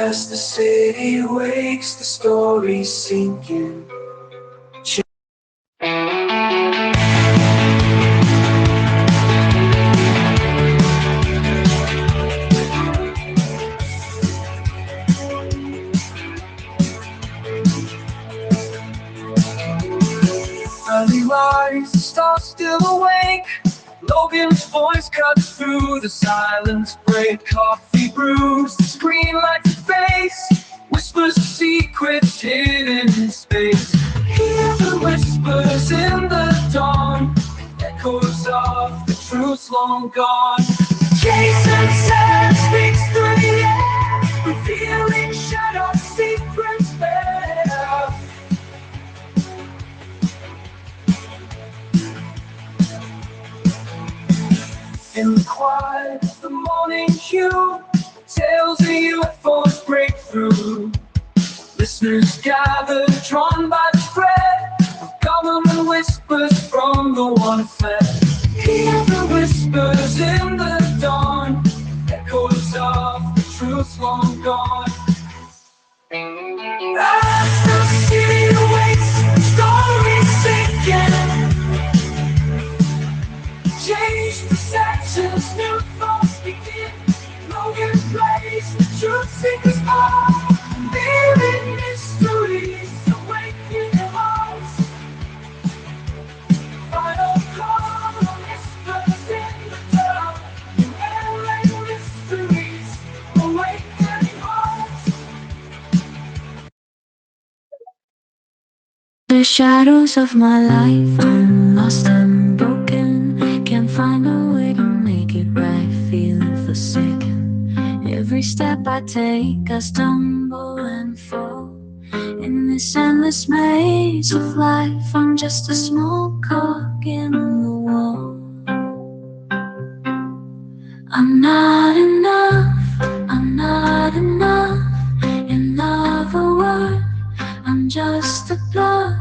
As the city wakes, the stories sink in. Early rise, the stars still awake. Logan's voice cuts through the silence. Break coffee brews, the screen lights a face. Whispers of secrets hidden in space. Hear the whispers in the dawn, echoes of the truth long gone. Jason Sam speaks through the air, revealing shadow secrets bare. In the quiet of the morning hue, tales of UFOs break through. Listeners gather, drawn by the thread of government whispers from the one fed. Hear the whispers in the dawn, echoes of the truth long gone. As the city awaits, stories sinking. Change perceptions, new thoughts begin. Logan plays the truth seekers are. Living mysteries, awakening hearts. Final call on whispers in the dark. New LA mysteries, awakening hearts. The shadows of my life, I'm lost and broken. Can't find a way to make it right, feeling forsaken. Every step I take, I stumble and fall. In this endless maze of life, I'm just a small cog in the wall. I'm not enough, I'm not enough. In other words, I'm just a bluff,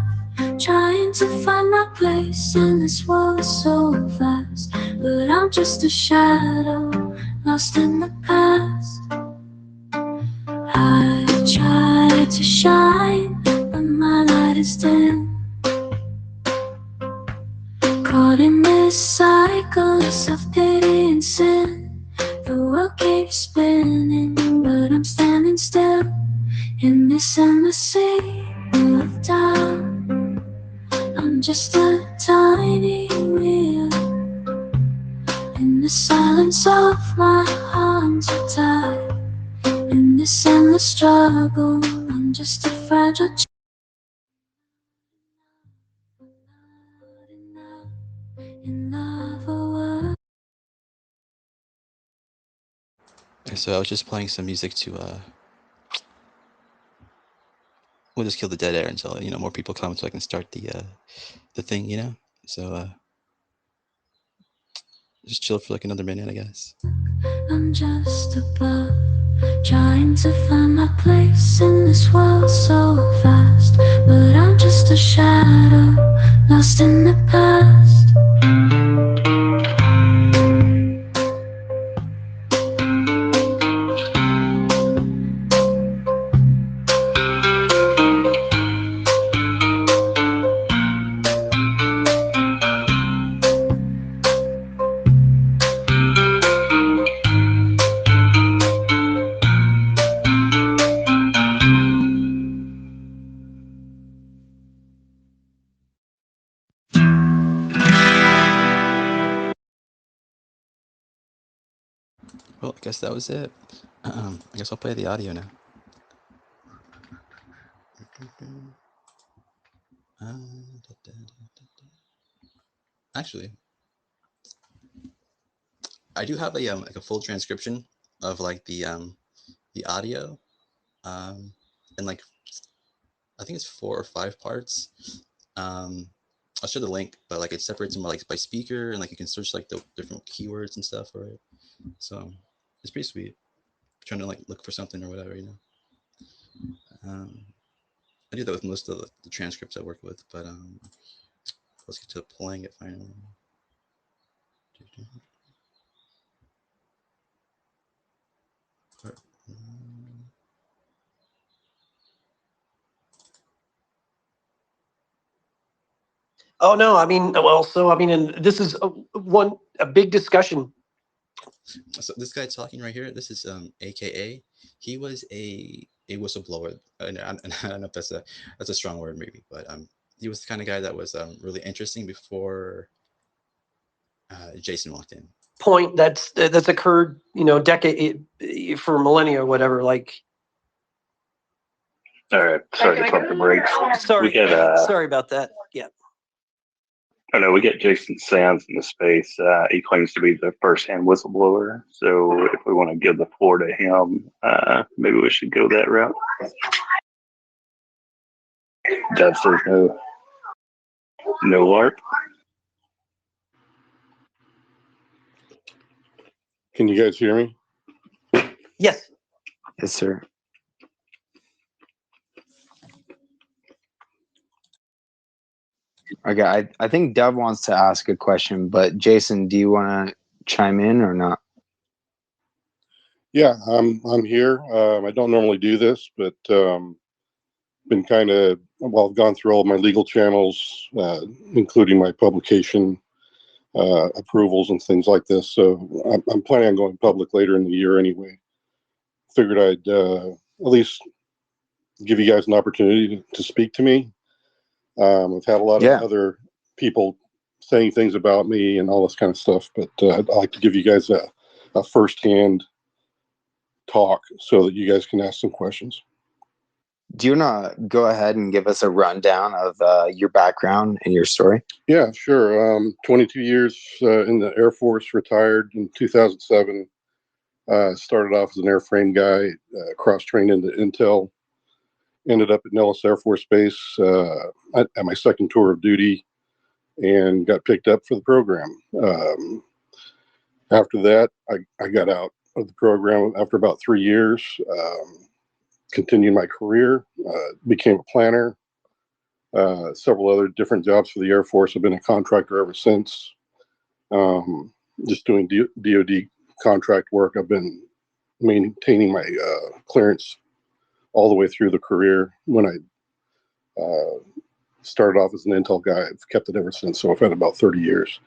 trying to find my place in this world so vast. But I'm just a shadow, lost in the past. I try to shine, but my light is dim. Caught in this cycle of self-pity and sin. The world keeps spinning, but I'm standing still. In this endless sea of doubt, I'm just a tiny wheel. In the silence of my arms are tied. In this endless struggle, I'm just a fragile child. In other words. So I was just playing some music to we'll just kill the dead air until more people come, so I can start the thing, So just chill for like another minute, I guess. I'm just a bluff, trying to find my place in this world so fast. But I'm just a shadow, lost in the past. Well, I guess that was it. I guess I'll play the audio now. Actually, I do have a like a full transcription of like the audio, and like I think it's 4 or 5 parts. I'll show the link, but like it separates them like by speaker, and like you can search like the different keywords and stuff for it. So it's pretty sweet. Trying to like look for something or whatever, I do that with most of the transcripts I work with, but let's get to playing it finally. Oh no, I mean, well, so I mean, and this is a big discussion. So this guy talking right here, this is AKA. He was a whistleblower. And I don't know if that's a strong word maybe, but he was the kind of guy that was really interesting before Jason walked in. Point that's occurred, decade for millennia or whatever. Like, All right, sorry to pump the brakes. sorry, We get sorry about that. Yeah. I know we get Jason Sands in the space. He claims to be the first-hand whistleblower. So if we want to give the floor to him, maybe we should go that route. Dev says no. No LARP. Can you guys hear me? Yes. Yes, sir. Okay, I think Dev wants to ask a question, but Jason, do you want to chime in or not? Yeah, I'm here. I don't normally do this, but been kind of, well, I've gone through all of my legal channels, including my publication approvals and things like this. So I'm planning on going public later in the year anyway. Figured I'd at least give you guys an opportunity to speak to me. I've had a lot of other people saying things about me and all this kind of stuff, but I'd like to give you guys a firsthand talk so that you guys can ask some questions. Do you want to go ahead and give us a rundown of your background and your story? Yeah, sure. 22 years in the Air Force, retired in 2007. Started off as an airframe guy, cross-trained into Intel. Ended up at Nellis Air Force Base at my second tour of duty and got picked up for the program. After that, I got out of the program after about 3 years. Continued my career, became a planner, several other different jobs for the Air Force. I've been a contractor ever since. Just doing DoD contract work. I've been maintaining my clearance all the way through the career. When I started off as an Intel guy, I've kept it ever since. So I've had about 30 years.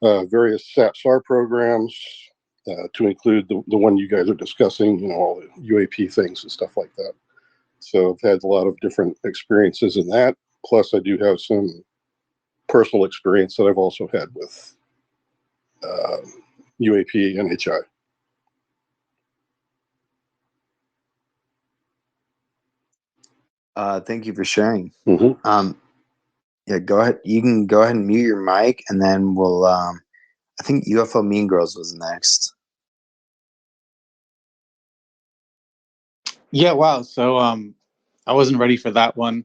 Various SAT-SAR programs, to include the one you guys are discussing, all the UAP things and stuff like that. So I've had a lot of different experiences in that. Plus, I do have some personal experience that I've also had with UAP and HI. Thank you for sharing. Mm-hmm. Yeah, go ahead. You can go ahead and mute your mic, and then we'll. I think UFO Mean Girls was next. Yeah, wow. So I wasn't ready for that one.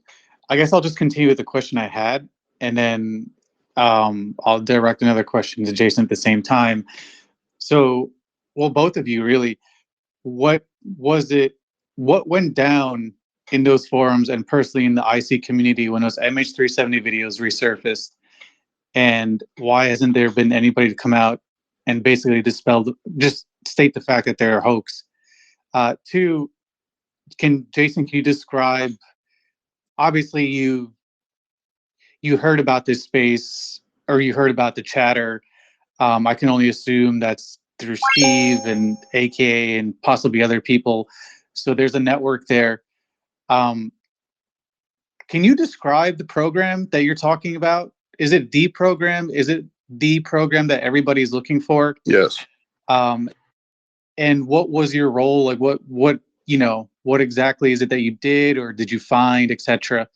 I guess I'll just continue with the question I had, and then I'll direct another question to Jason at the same time. So, well, both of you really, what was it, what went down in those forums and personally in the IC community when those MH370 videos resurfaced? And why hasn't there been anybody to come out and basically just state the fact that they're a hoax? Two, Jason, can you describe, obviously you heard about this space, or you heard about the chatter. I can only assume that's through Steve and AKA and possibly other people. So there's a network there. Can you describe the program that you're talking about? Is it the program? Is it the program that everybody's looking for? Yes. And what was your role? Like what exactly is it that you did or did you find, etc.?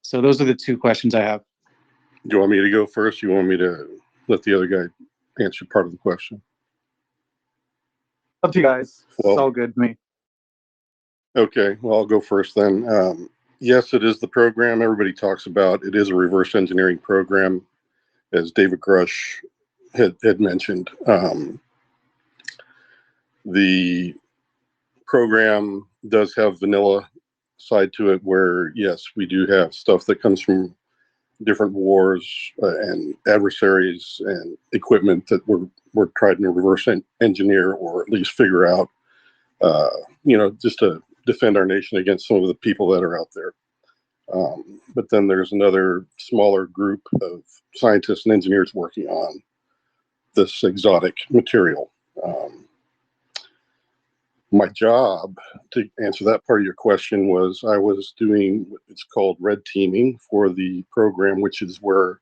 So those are the two questions I have. Do you want me to go first? You want me to let the other guy answer part of the question? Up to you guys. Well, it's all good to me. Okay, well, I'll go first then. Yes, it is the program everybody talks about. It is a reverse engineering program, as David Grush had mentioned. The program does have vanilla side to it where, yes, we do have stuff that comes from different wars and adversaries and equipment that we're trying to reverse engineer or at least figure out, just to defend our nation against some of the people that are out there. But then there's another smaller group of scientists and engineers working on this exotic material. My job, to answer that part of your question, was I was doing what it's called red teaming for the program, which is where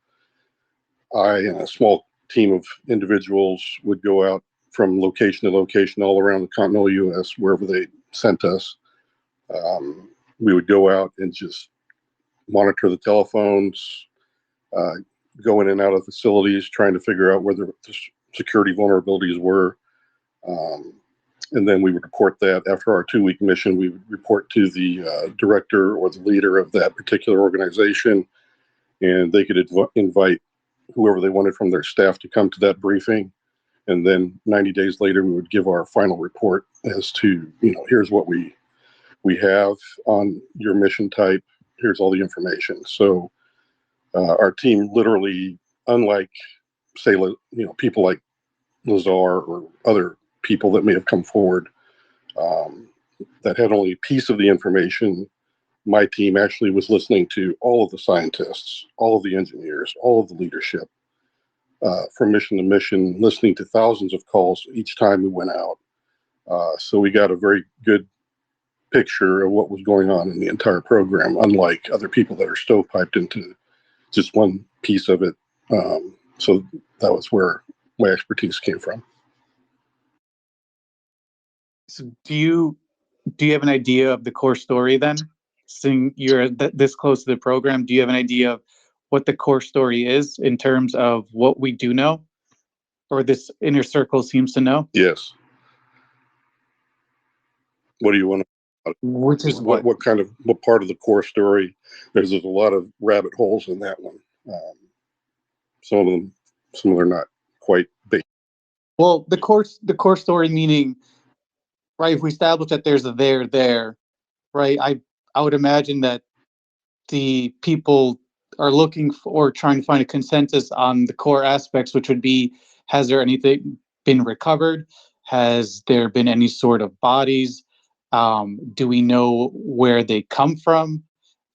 I and a small team of individuals would go out from location to location all around the continental U.S., wherever they sent us. We would go out and just monitor the telephones, go in and out of facilities, trying to figure out where the security vulnerabilities were. And then we would report that. After our 2-week mission, we would report to the director or the leader of that particular organization, and they could invite whoever they wanted from their staff to come to that briefing. And then 90 days later, we would give our final report as to, here's what we have on your mission type. Here's all the information. So our team literally, unlike, say, people like Lazar or other people that may have come forward that had only a piece of the information, my team actually was listening to all of the scientists, all of the engineers, all of the leadership from mission to mission, listening to thousands of calls each time we went out. So we got a very good picture of what was going on in the entire program, unlike other people that are stovepiped into just one piece of it. So that was where my expertise came from. So do you have an idea of the core story then? Seeing you're this close to the program, do you have an idea of what the core story is in terms of what we do know, or this inner circle seems to know? Yes. What do you want to? Which is what part of the core story? There's a lot of rabbit holes in that one. Some of them are not quite big. Well, the core story meaning, right? If we establish that there's a there, right? I would imagine that the people are looking for or trying to find a consensus on the core aspects, which would be: has there anything been recovered? Has there been any sort of bodies? Do we know where they come from?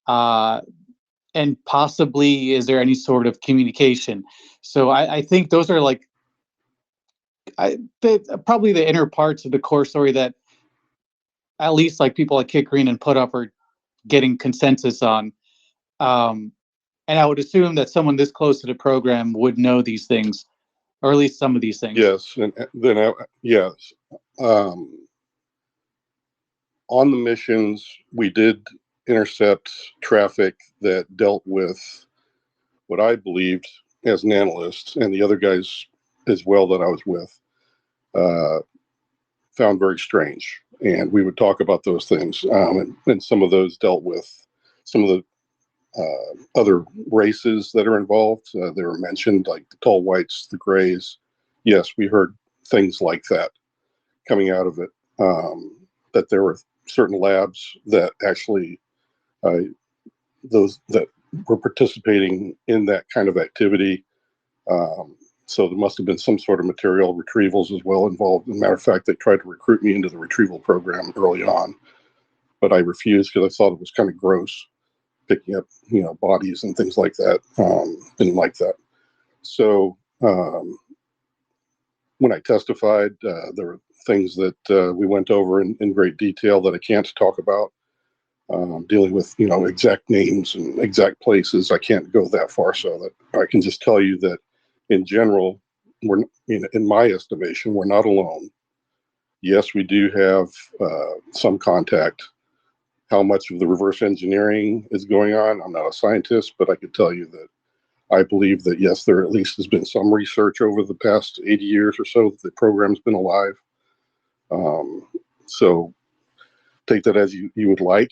And possibly, is there any sort of communication? So I think those are like probably the inner parts of the core story that at least like people like Kit Green and Put Up are getting consensus on. And I would assume that someone this close to the program would know these things, or at least some of these things. Yes, and then yes. On the missions, we did intercept traffic that dealt with what I believed as an analyst, and the other guys as well that I was with found very strange. And we would talk about those things. And some of those dealt with some of the other races that are involved. They were mentioned, like the tall whites, the grays. Yes, we heard things like that coming out of it. That there were certain labs that actually those that were participating in that kind of activity. So there must have been some sort of material retrievals as well involved. As a matter of fact, they tried to recruit me into the retrieval program early on, but I refused because I thought it was kind of gross, picking up, bodies and things like that. Didn't like that. So when I testified, there were things that we went over in great detail that I can't talk about. Dealing with, exact names and exact places, I can't go that far. So that I can just tell you that in general, we're, in my estimation, we're not alone. Yes, we do have some contact. How much of the reverse engineering is going on, I'm not a scientist, but I could tell you that I believe that, yes, there at least has been some research over the past 80 years or so that the program's been alive. So take that as you would like.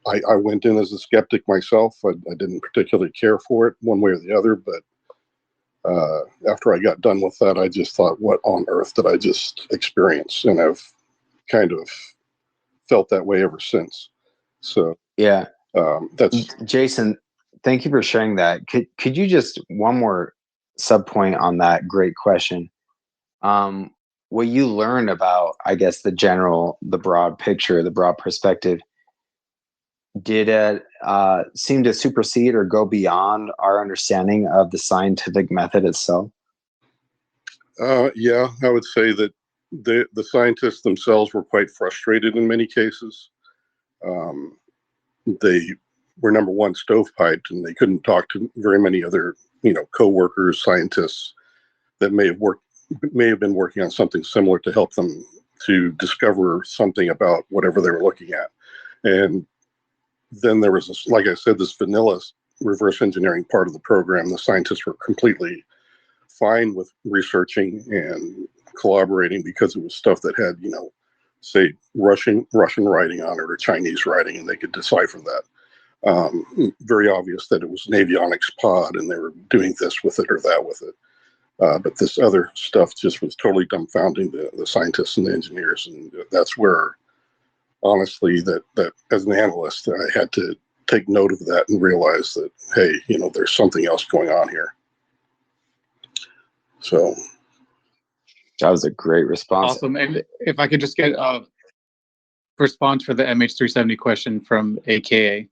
I went in as a skeptic myself. I didn't particularly care for it one way or the other, but after I got done with that, I just thought, what on earth did I just experience? And I've kind of felt that way ever since. So Yeah. That's Jason, thank you for sharing that. Could you just one more sub point on that great question? What you learned about, I guess, the broad picture, the broad perspective, did it seem to supersede or go beyond our understanding of the scientific method itself? Yeah, I would say that the scientists themselves were quite frustrated in many cases. They were, number one, stovepiped, and they couldn't talk to very many other, co-workers, scientists that may have been working on something similar to help them to discover something about whatever they were looking at. And then there was this, like I said, this vanilla reverse engineering part of the program. The scientists were completely fine with researching and collaborating because it was stuff that had, say Russian writing on it or Chinese writing, and they could decipher that. Very obvious that it was an avionics pod and they were doing this with it or that with it. But this other stuff just was totally dumbfounding the scientists and the engineers. And that's where, honestly, that as an analyst, I had to take note of that and realize that, hey, there's something else going on here. So that was a great response. Awesome. And if I could just get a response for the MH370 question from AKA.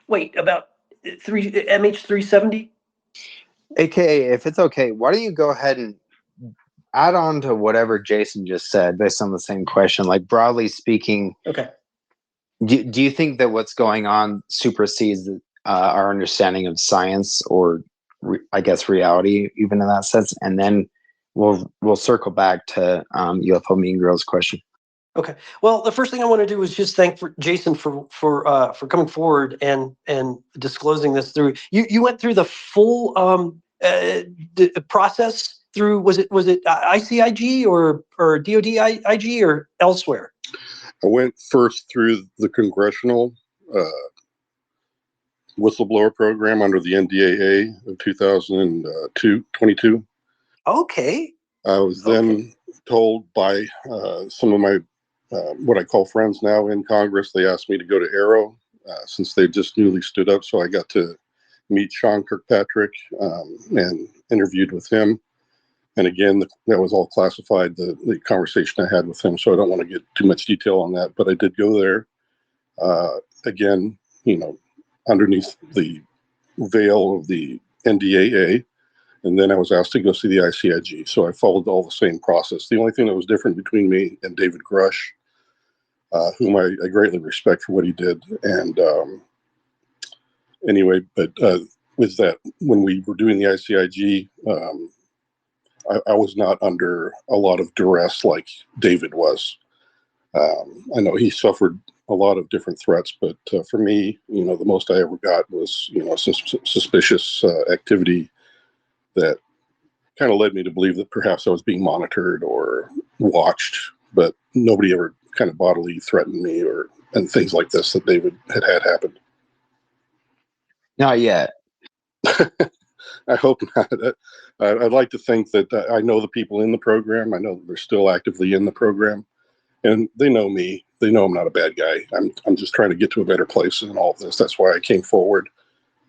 Wait, about MH370? AKA, if it's okay, why don't you go ahead and add on to whatever Jason just said based on the same question? Like, broadly speaking, okay. Do you think that what's going on supersedes our understanding of science, or I guess reality, even in that sense? And then we'll circle back to UFO Mean Girls question. Okay. Well, the first thing I want to do is just thank Jason for coming forward and disclosing this through. You went through the full process through. Was it ICIG or DOD-IG or elsewhere? I went first through the congressional whistleblower program under the NDAA of 2022. Okay. I was then told by some of my what I call friends now in Congress. They asked me to go to Aero since they just newly stood up. So I got to meet Sean Kirkpatrick and interviewed with him. And again, that was all classified, the conversation I had with him. So I don't want to get too much detail on that. But I did go there. Again, underneath the veil of the NDAA. And then I was asked to go see the ICIG. So I followed all the same process. The only thing that was different between me and David Grush, whom I greatly respect for what he did. And anyway, but was that when we were doing the ICIG, I was not under a lot of duress like David was. I know he suffered a lot of different threats, but for me, the most I ever got was, some suspicious activity that kind of led me to believe that perhaps I was being monitored or watched, but nobody ever kind of bodily threatened me and things like this that David had happened. Not yet. I hope not. I'd like to think that I know the people in the program. I know they're still actively in the program, and they know me. They know I'm not a bad guy. I'm just trying to get to a better place in all of this. That's why I came forward.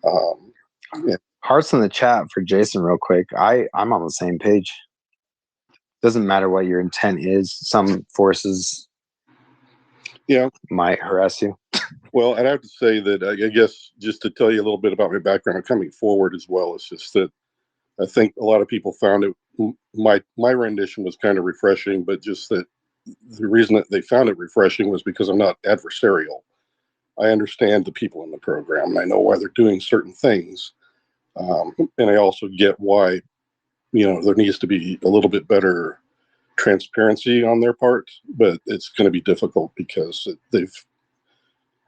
Yeah. Hearts in the chat for Jason real quick. I'm on the same page. Doesn't matter what your intent is. Some forces might harass you. Well, I'd have to say that I guess just to tell you a little bit about my background coming forward as well, it's just that I think a lot of people found it, my rendition was kind of refreshing, but just that the reason that they found it refreshing was because I'm not adversarial. I understand the people in the program, and I know why they're doing certain things. And I also get why, there needs to be a little bit better transparency on their part, but it's going to be difficult because they've,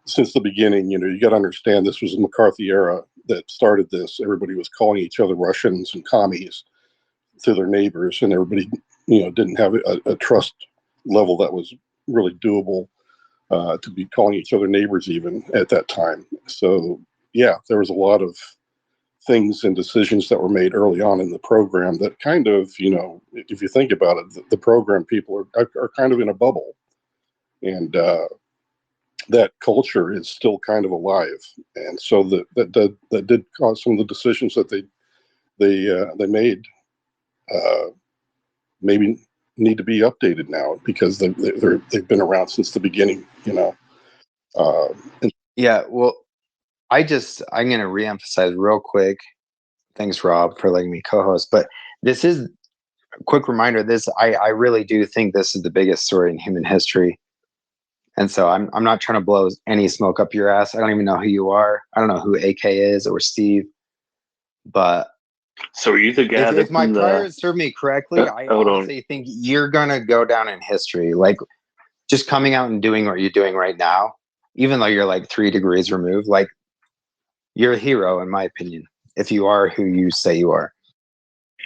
since the beginning, you got to understand this was the McCarthy era that started this. Everybody was calling each other Russians and commies to their neighbors, and everybody, didn't have a trust level that was really doable to be calling each other neighbors even at that time. So, yeah, there was a lot of things and decisions that were made early on in the program that kind of, if you think about it, the program people are kind of in a bubble. And that culture is still kind of alive. And so that did cause some of the decisions that they made maybe need to be updated now because they've been around since the beginning. Yeah, well, I'm going to reemphasize real quick. Thanks, Rob, for letting me co-host. But this is a quick reminder. I really do think this is the biggest story in human history. And so I'm not trying to blow any smoke up your ass. I don't even know who you are. I don't know who AK is or Steve. But So are you the guy if my priors serve me correctly, I honestly think you're going to go down in history. Like, just coming out and doing what you're doing right now, even though you're like 3 degrees removed, like, you're a hero, in my opinion, if you are who you say you are.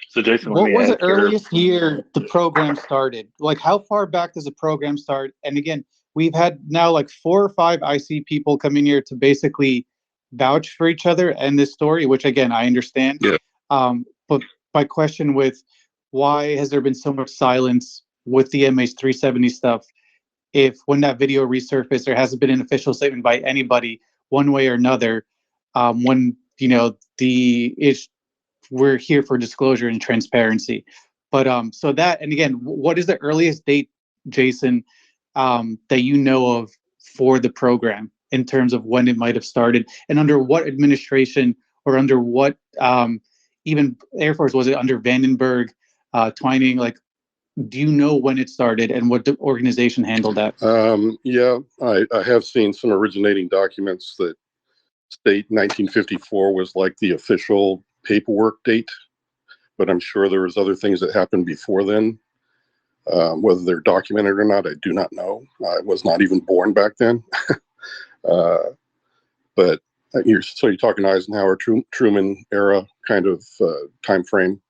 So Jason, what was the earliest year the program started? Like, how far back does the program start? And again, we've had now like 4 or 5 IC people come in here to basically vouch for each other and this story, which again, I understand. Yeah. But my question with why has there been so much silence with the MH370 stuff? If when that video resurfaced, there hasn't been an official statement by anybody one way or another, when, you know, we're here for disclosure and transparency. But so that, and again, what is the earliest date, Jason, that you know of for the program in terms of when it might have started, and under what administration or under what even Air Force? Was it under Vandenberg, Twining? Like, do you know when it started and what the organization handled that? Yeah, I have seen some originating documents that state 1954 was like the official paperwork date, but I'm sure there was other things that happened before then. Whether they're documented or not, I do not know. I was not even born back then. But you're talking Eisenhower, Truman era kind of time frame.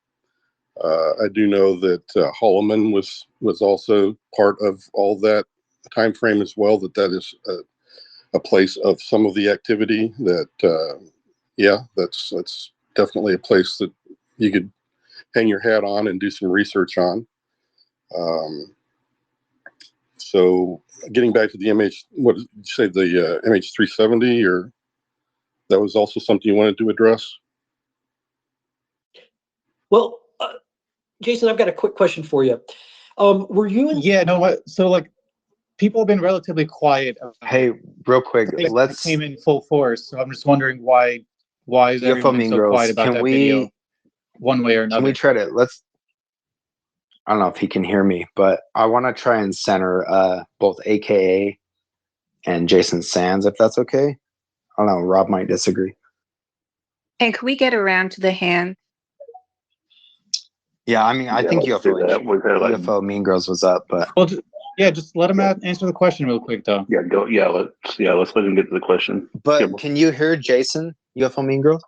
I do know that Holloman was also part of all that time frame as well. That is a place of some of the activity. That that's definitely a place that you could hang your hat on and do some research on. So getting back to the what did you say, the MH370, or that was also something you wanted to address? Well, Jason, I've got a quick question for you. Were you in? Yeah, no, what? So like, people have been relatively quiet. Hey, real quick, let's came in full force. So I'm just wondering why is everyone been so quiet about that video, one way or another? Can we try to I don't know if he can hear me, but I want to try and center both AKA and Jason Sands, if that's okay. I don't know. Rob might disagree. And can we get around to the hand? Yeah, I mean, I think UFO Mean Girls was up, but just let him answer the question real quick, though. Let's let him get to the question. But can you hear Jason, UFO Mean Girls?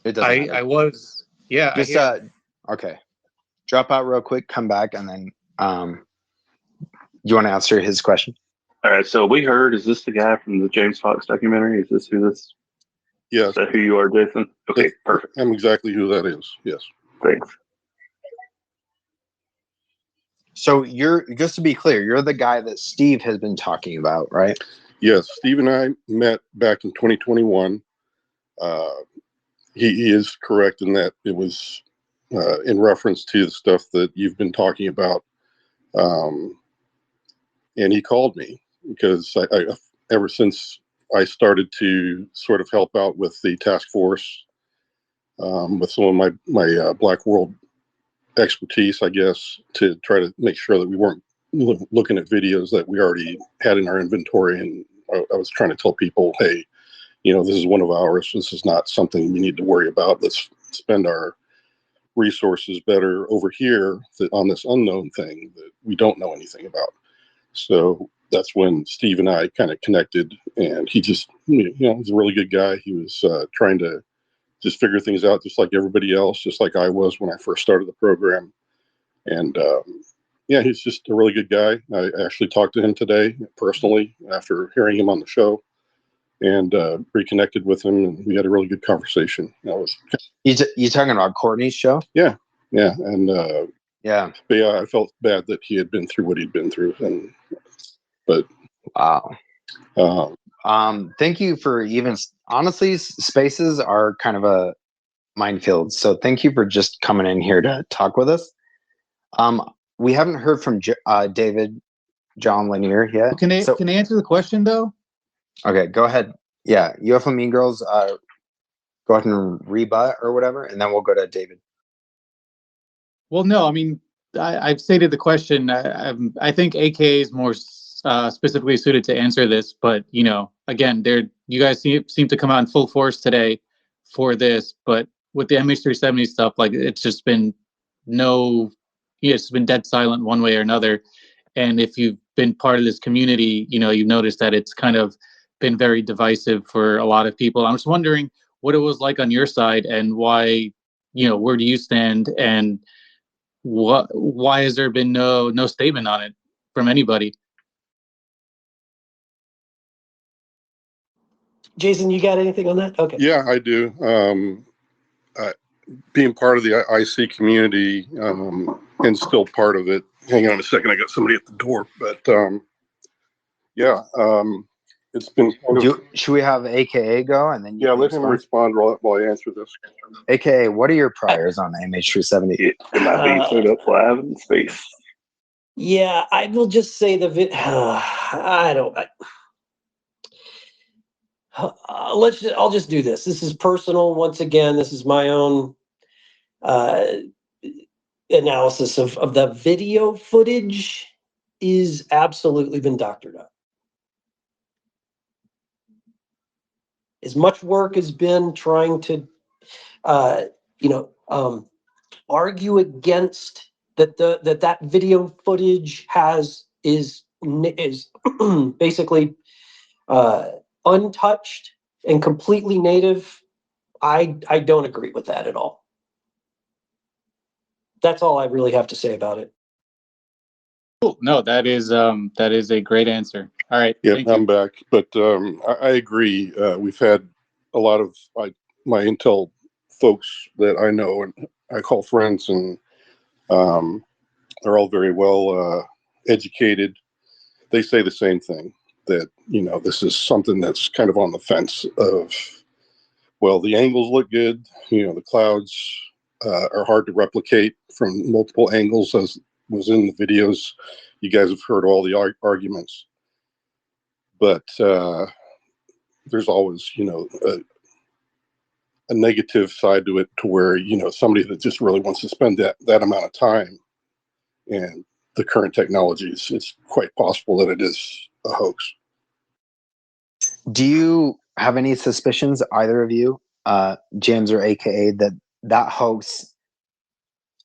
It doesn't matter. I was, yeah. Just okay. Drop out real quick, come back, and then you want to answer his question? All right. So we heard. Is this the guy from the James Fox documentary? Is this who this? Yes. Is that who you are, Jason? Okay, perfect. I'm exactly who that is. Yes. Thanks. So just to be clear, you're the guy that Steve has been talking about, right? Yes. Steve and I met back in 2021. He is correct in that it was in reference to the stuff that you've been talking about. And he called me because I ever since I started to sort of help out with the task force, with some of my Black World expertise, I guess, to try to make sure that we weren't looking at videos that we already had in our inventory. And I was trying to tell people, hey, this is one of ours. This is not something we need to worry about. Let's spend our resources better over here on this unknown thing that we don't know anything about. So that's when Steve and I kind of connected, and he just, he's a really good guy. He was trying to just figure things out just like everybody else, just like I was when I first started the program. And he's just a really good guy. I actually talked to him today personally after hearing him on the show, and reconnected with him, and we had a really good conversation. You talking about Courtney's show? Yeah, and yeah. But yeah, I felt bad that he had been through what he'd been through, but wow. Thank you for honestly, spaces are kind of minefield. So thank you for just coming in here to talk with us. We haven't heard from David John Lanier yet. Can I answer the question though? Okay, go ahead. Yeah, UFO Mean Girls, go ahead and rebut or whatever, and then we'll go to David. Well, no, I mean, I've stated the question. I think AKA is more specifically suited to answer this, but you know, again, you guys seem to come out in full force today for this, but with the MH370 stuff, like it's just been it's been dead silent one way or another. And if you've been part of this community, you know, you've noticed that it's kind of been very divisive for a lot of people. I'm just wondering what it was like on your side and why, you know, where do you stand and why has there been no statement on it from anybody? Jason, you got anything on that? Okay. Yeah, I do. Being part of the IC community and still part of it. Hang on a second, I got somebody at the door. But yeah, it's been kind of. Should we have AKA go and then? Yeah, let him respond while I answer this. AKA, what are your priors on the MH370? It might be put up live in space. Yeah, I will just say I don't. I'll just do this. This is personal. Once again, this is my own analysis of the video footage. Is absolutely been doctored up. As much work has been trying to, argue against that video footage is basically untouched and completely native. I don't agree with that at all. That's all I really have to say about it. Cool. No, that is a great answer. All right. Yeah, I'm back. But I agree. We've had a lot of my intel folks that I know and I call friends, and they're all very well educated. They say the same thing, that, you know, this is something that's kind of on the fence of, well, the angles look good. You know, the clouds are hard to replicate from multiple angles, as was in the videos. You guys have heard all the arguments. But there's always, you know, a negative side to it, to where, you know, somebody that just really wants to spend that amount of time, and the current technologies, it's quite possible that it is a hoax. Do you have any suspicions, either of you, James or AKA, that hoax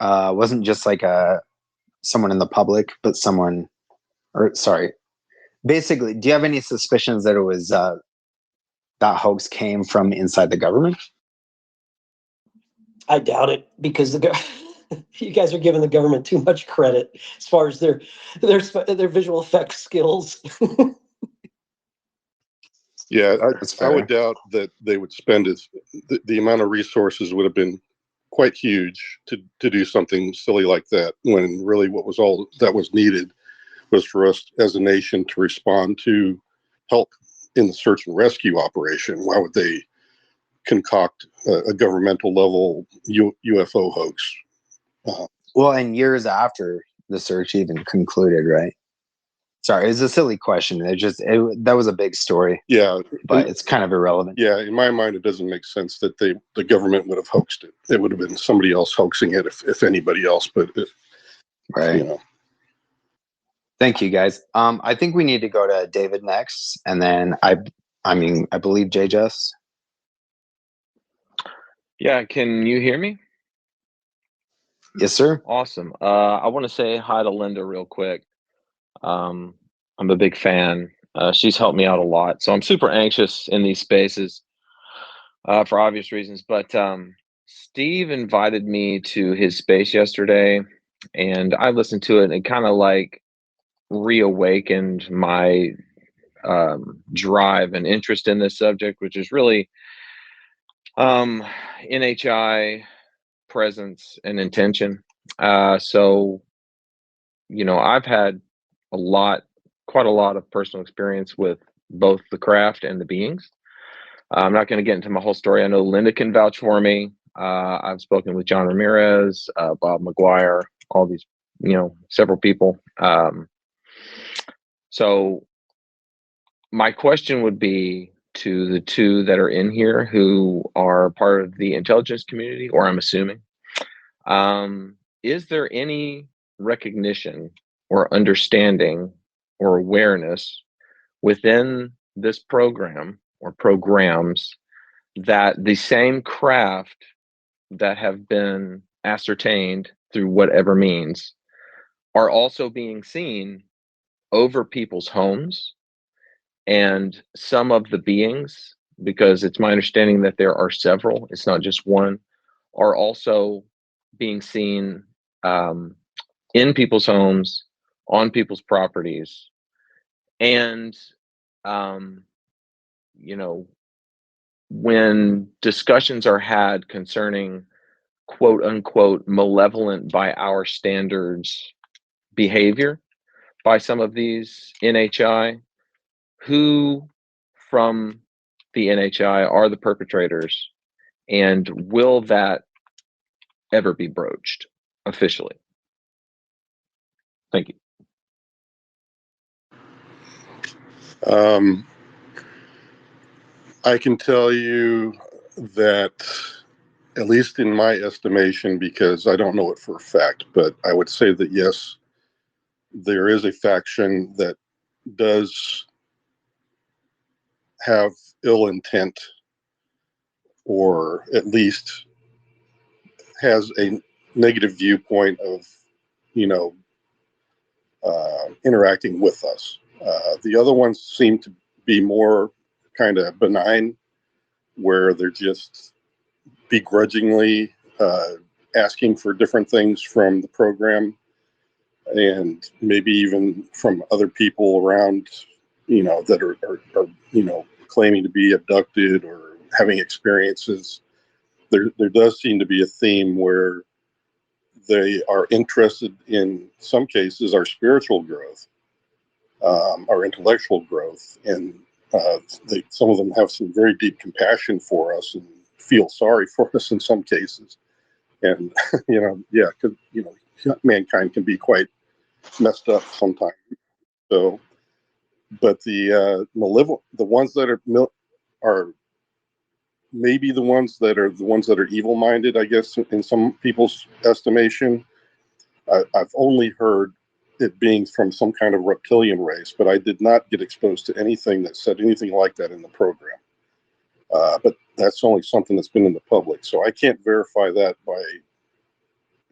wasn't just like someone in the public, but basically, do you have any suspicions that it was that hoax came from inside the government? I doubt it, because you guys are giving the government too much credit as far as their visual effects skills. Yeah, I would doubt that they would spend the amount of resources would have been quite huge to do something silly like that, when really what was all that was needed was for us as a nation to respond to help in the search and rescue operation. Why would they concoct a governmental level UFO hoax? Well, and years after the search even concluded, right? Sorry, it's a silly question. That was a big story. Yeah, but it's kind of irrelevant. Yeah, in my mind, it doesn't make sense that the government would have hoaxed it. It would have been somebody else hoaxing it, if anybody else. But right. You know. Thank you, guys. I think we need to go to David next, and then I believe JJS. Yeah, can you hear me? Yes, sir. Awesome. I want to say hi to Linda real quick. I'm a big fan. She's helped me out a lot, so I'm super anxious in these spaces for obvious reasons. But Steve invited me to his space yesterday, and I listened to it, and it kind of like reawakened my drive and interest in this subject, which is really NHI presence and intention. So, you know, I've had quite a lot of personal experience with both the craft and the beings. I'm not going to get into my whole story. I know Linda can vouch for me. I've spoken with John Ramirez, Bob McGuire, all these, several people. So my question would be to the two that are in here who are part of the intelligence community, or I'm assuming, is there any recognition or understanding or awareness within this program or programs that the same craft that have been ascertained through whatever means are also being seen over people's homes, and some of the beings, because it's my understanding that there are several, it's not just one, are also being seen in people's homes, on people's properties, and when discussions are had concerning quote unquote malevolent by our standards behavior by some of these NHI, who from the NHI are the perpetrators, and will that ever be broached officially? Thank you. I can tell you that, at least in my estimation, because I don't know it for a fact, but I would say that yes, there is a faction that does have ill intent, or at least has a negative viewpoint of, interacting with us. The other ones seem to be more kind of benign, where they're just begrudgingly asking for different things from the program, and maybe even from other people around, that are claiming to be abducted or having experiences. There does seem to be a theme where they are interested in some cases our spiritual growth, our intellectual growth, and some of them have some very deep compassion for us and feel sorry for us in some cases. And because mankind can be quite messed up sometimes. So, but the malevolent, the ones that are maybe the ones that are evil-minded, I guess, in some people's estimation. I've only heard it being from some kind of reptilian race, but I did not get exposed to anything that said anything like that in the program. But that's only something that's been in the public, so I can't verify that by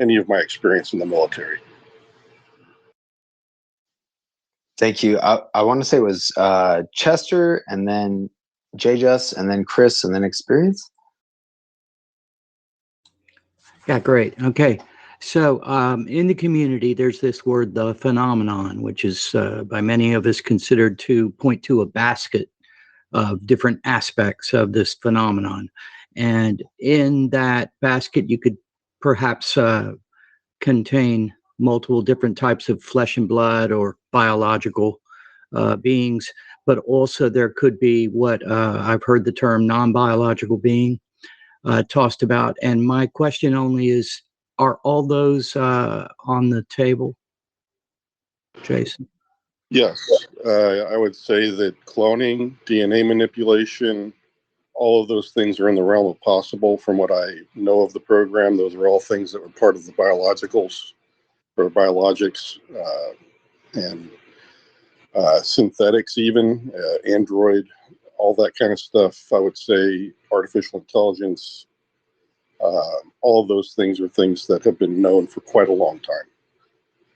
any of my experience in the military. Thank you. I want to say it was Chester, and then JJus, and then Chris, and then Experience. Yeah, great. Okay. So in the community, there's this word, the phenomenon, which is by many of us considered to point to a basket of different aspects of this phenomenon. And in that basket, you could perhaps contain multiple different types of flesh and blood or biological beings, but also there could be what I've heard the term non-biological being tossed about. And my question only is, are all those on the table, Jason? Yes, I would say that cloning, DNA manipulation, all of those things are in the realm of possible. From what I know of the program, those are all things that were part of the biologicals or biologics, and synthetics, even Android, all that kind of stuff. I would say artificial intelligence. All of those things are things that have been known for quite a long time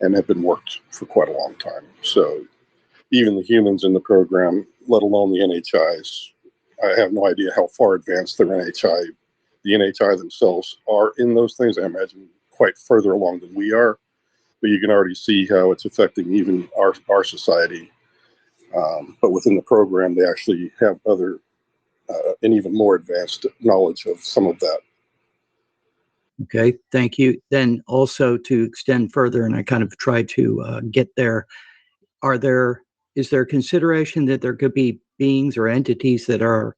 and have been worked for quite a long time. So even the humans in the program, let alone the NHIs, I have no idea how far advanced the NHI themselves are in those things. I imagine quite further along than we are, but you can already see how it's affecting even our society. But within the program, they actually have other and even more advanced knowledge of some of that. Okay, thank you. Then also to extend further, and I kind of tried to get there, is there consideration that there could be beings or entities that are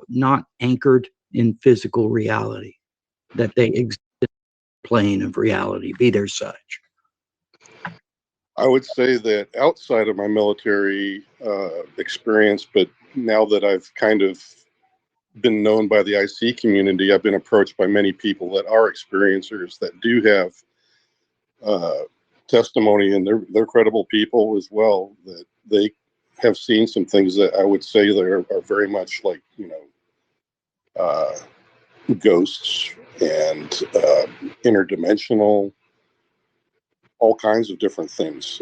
not anchored in physical reality? that they exist in the plane of reality, be there such? I would say that outside of my military experience, but now that I've kind of been known by the IC community, I've been approached by many people that are experiencers that do have testimony, and they're credible people as well, that they have seen some things that I would say that are very much like, ghosts and interdimensional, all kinds of different things.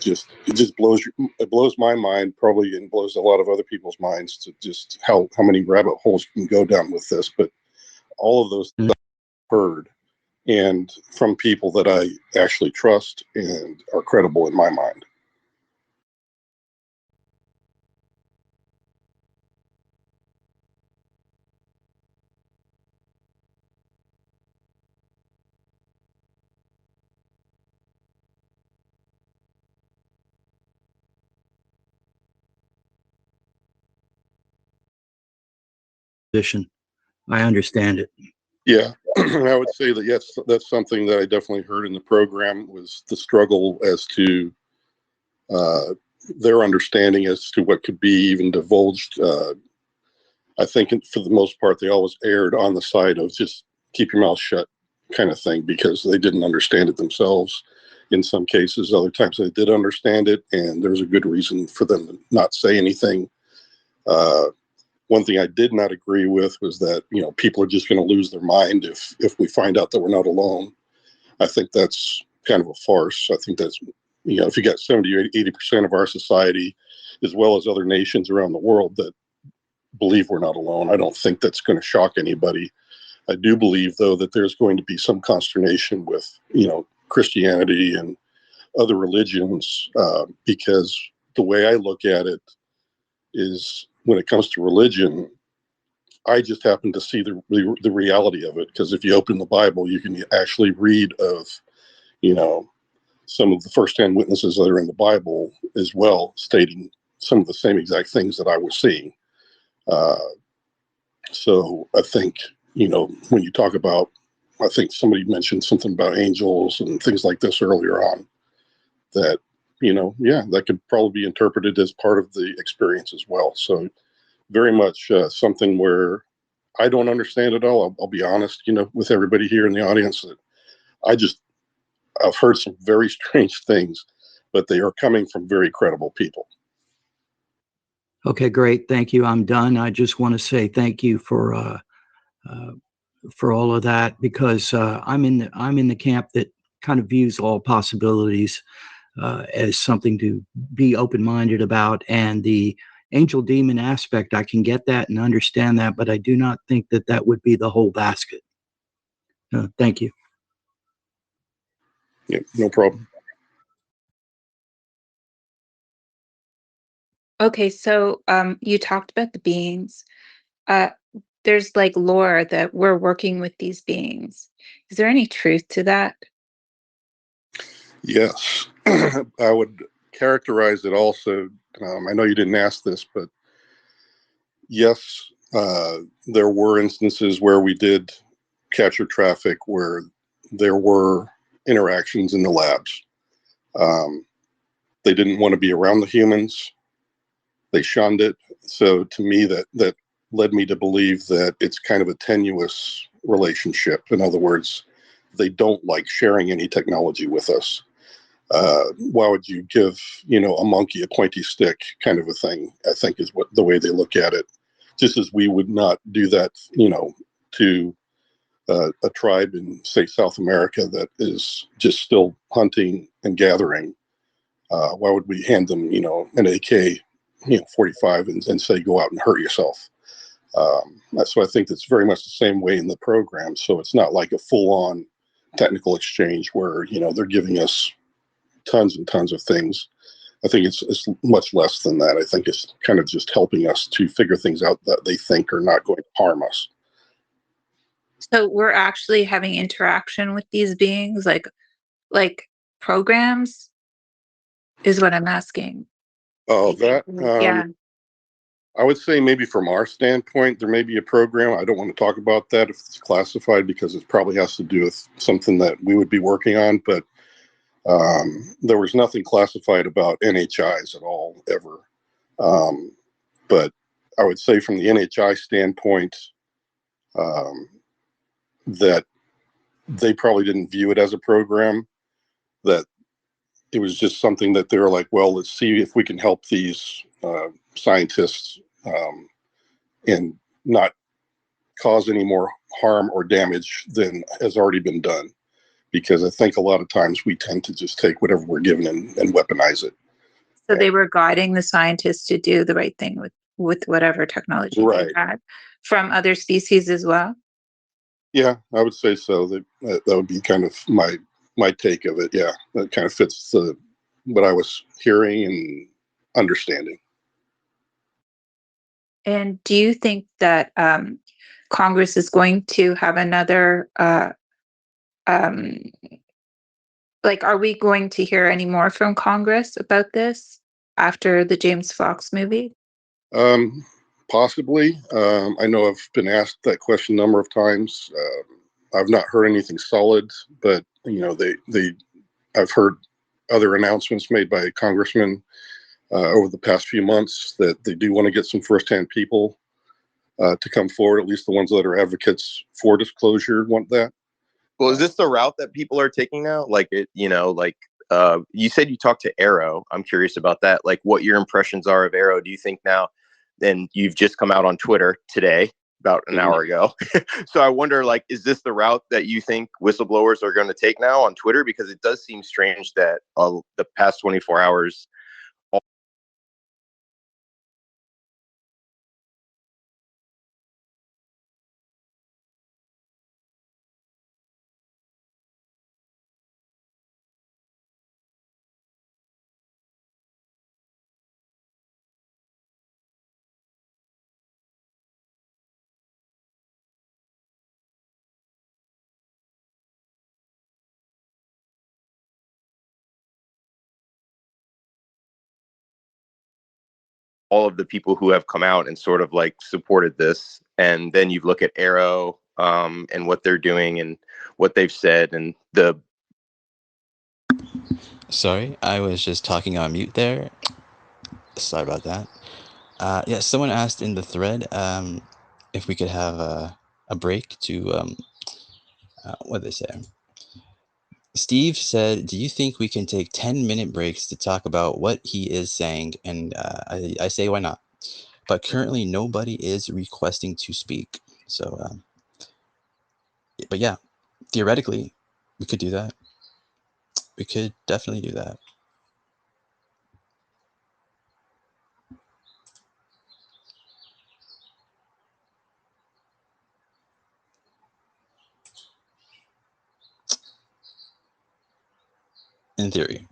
It blows my mind, probably, and blows a lot of other people's minds, to just how many rabbit holes you can go down with this. But all of those things I've heard, and from people that I actually trust and are credible in my mind. I understand it. Yeah, I would say that yes, that's something that I definitely heard in the program, was the struggle as to their understanding as to what could be even divulged. I think for the most part, they always erred on the side of just keep your mouth shut kind of thing, because they didn't understand it themselves. In some cases, other times they did understand it, and there's a good reason for them to not say anything. One thing I did not agree with was that, people are just going to lose their mind if we find out that we're not alone. I think that's kind of a farce. I think that's, if you got 70 or 80% of our society, as well as other nations around the world, that believe we're not alone, I don't think that's going to shock anybody. I do believe, though, that there's going to be some consternation with, Christianity and other religions, because the way I look at it is, when it comes to religion, I just happen to see the reality of it, because if you open the Bible, you can actually read of, some of the firsthand witnesses that are in the Bible as well, stating some of the same exact things that I was seeing. So I think, when you talk about, I think somebody mentioned something about angels and things like this earlier on, that, that could probably be interpreted as part of the experience as well. So very much something where I don't understand it all. I'll be honest, with everybody here in the audience, that I've heard some very strange things, but they are coming from very credible people. Okay, great. Thank you. I'm done. I just want to say thank you for all of that, because I'm in the camp that kind of views all possibilities as something to be open-minded about, and the angel demon aspect, I can get that and understand that, but I do not think that that would be the whole basket. Thank you. Yeah, no problem. Okay, so you talked about the beings. There's like lore that we're working with these beings. Is there any truth to that? Yes, I would characterize it also. I know you didn't ask this, but yes, there were instances where we did capture traffic where there were interactions in the labs. They didn't want to be around the humans. They shunned it. So to me, that led me to believe that it's kind of a tenuous relationship. In other words, they don't like sharing any technology with us. Why would you give, a monkey a pointy stick, kind of a thing, I think, is what the way they look at it. Just as we would not do that, to a tribe in, say, South America that is just still hunting and gathering. Why would we hand them, an AK, 45 and say, go out and hurt yourself? So I think it's very much the same way in the program. So it's not like a full-on technical exchange where, they're giving us tons and tons of things. I think it's much less than that. I think it's kind of just helping us to figure things out that they think are not going to harm us. So we're actually having interaction with these beings, like programs, is what I'm asking. Oh, that Yeah. I would say maybe from our standpoint, there may be a program. I don't want to talk about that if it's classified because it probably has to do with something that we would be working on. But there was nothing classified about NHIs at all, ever. But I would say from the NHI standpoint, that they probably didn't view it as a program, that it was just something that they were like, well, let's see if we can help these scientists and not cause any more harm or damage than has already been done. Because I think a lot of times we tend to just take whatever we're given and weaponize it. So they were guiding the scientists to do the right thing with whatever technology they had from other species as well. Yeah, I would say so. That would be kind of my take of it. Yeah, that kind of fits what I was hearing and understanding. And do you think that Congress is going to have another, like, are we going to hear any more from Congress about this after the James Fox movie? Possibly. I know I've been asked that question a number of times. I've not heard anything solid, but you know, I've heard other announcements made by congressmen over the past few months that they do want to get some firsthand people to come forward. At least the ones that are advocates for disclosure want that. Well, is this the route that people are taking now? Like it, you know, like you said you talked to Arrow. I'm curious about that. Like what your impressions are of Arrow. Do you think now, and you've just come out on Twitter today, about an hour ago. So I wonder, like, is this the route that you think whistleblowers are going to take now on Twitter? Because it does seem strange that the past 24 hours, all of the people who have come out and sort of like supported this, and then you look at Arrow and what they're doing and what they've said and the. Sorry, I was just talking on mute there. Sorry about that. Yeah, someone asked in the thread if we could have a break to what did they say? Steve said, "Do you think we can take 10-minute breaks to talk about what he is saying?" And I say, why not? But currently, nobody is requesting to speak. So, but yeah, theoretically, we could do that. We could definitely do that. In theory.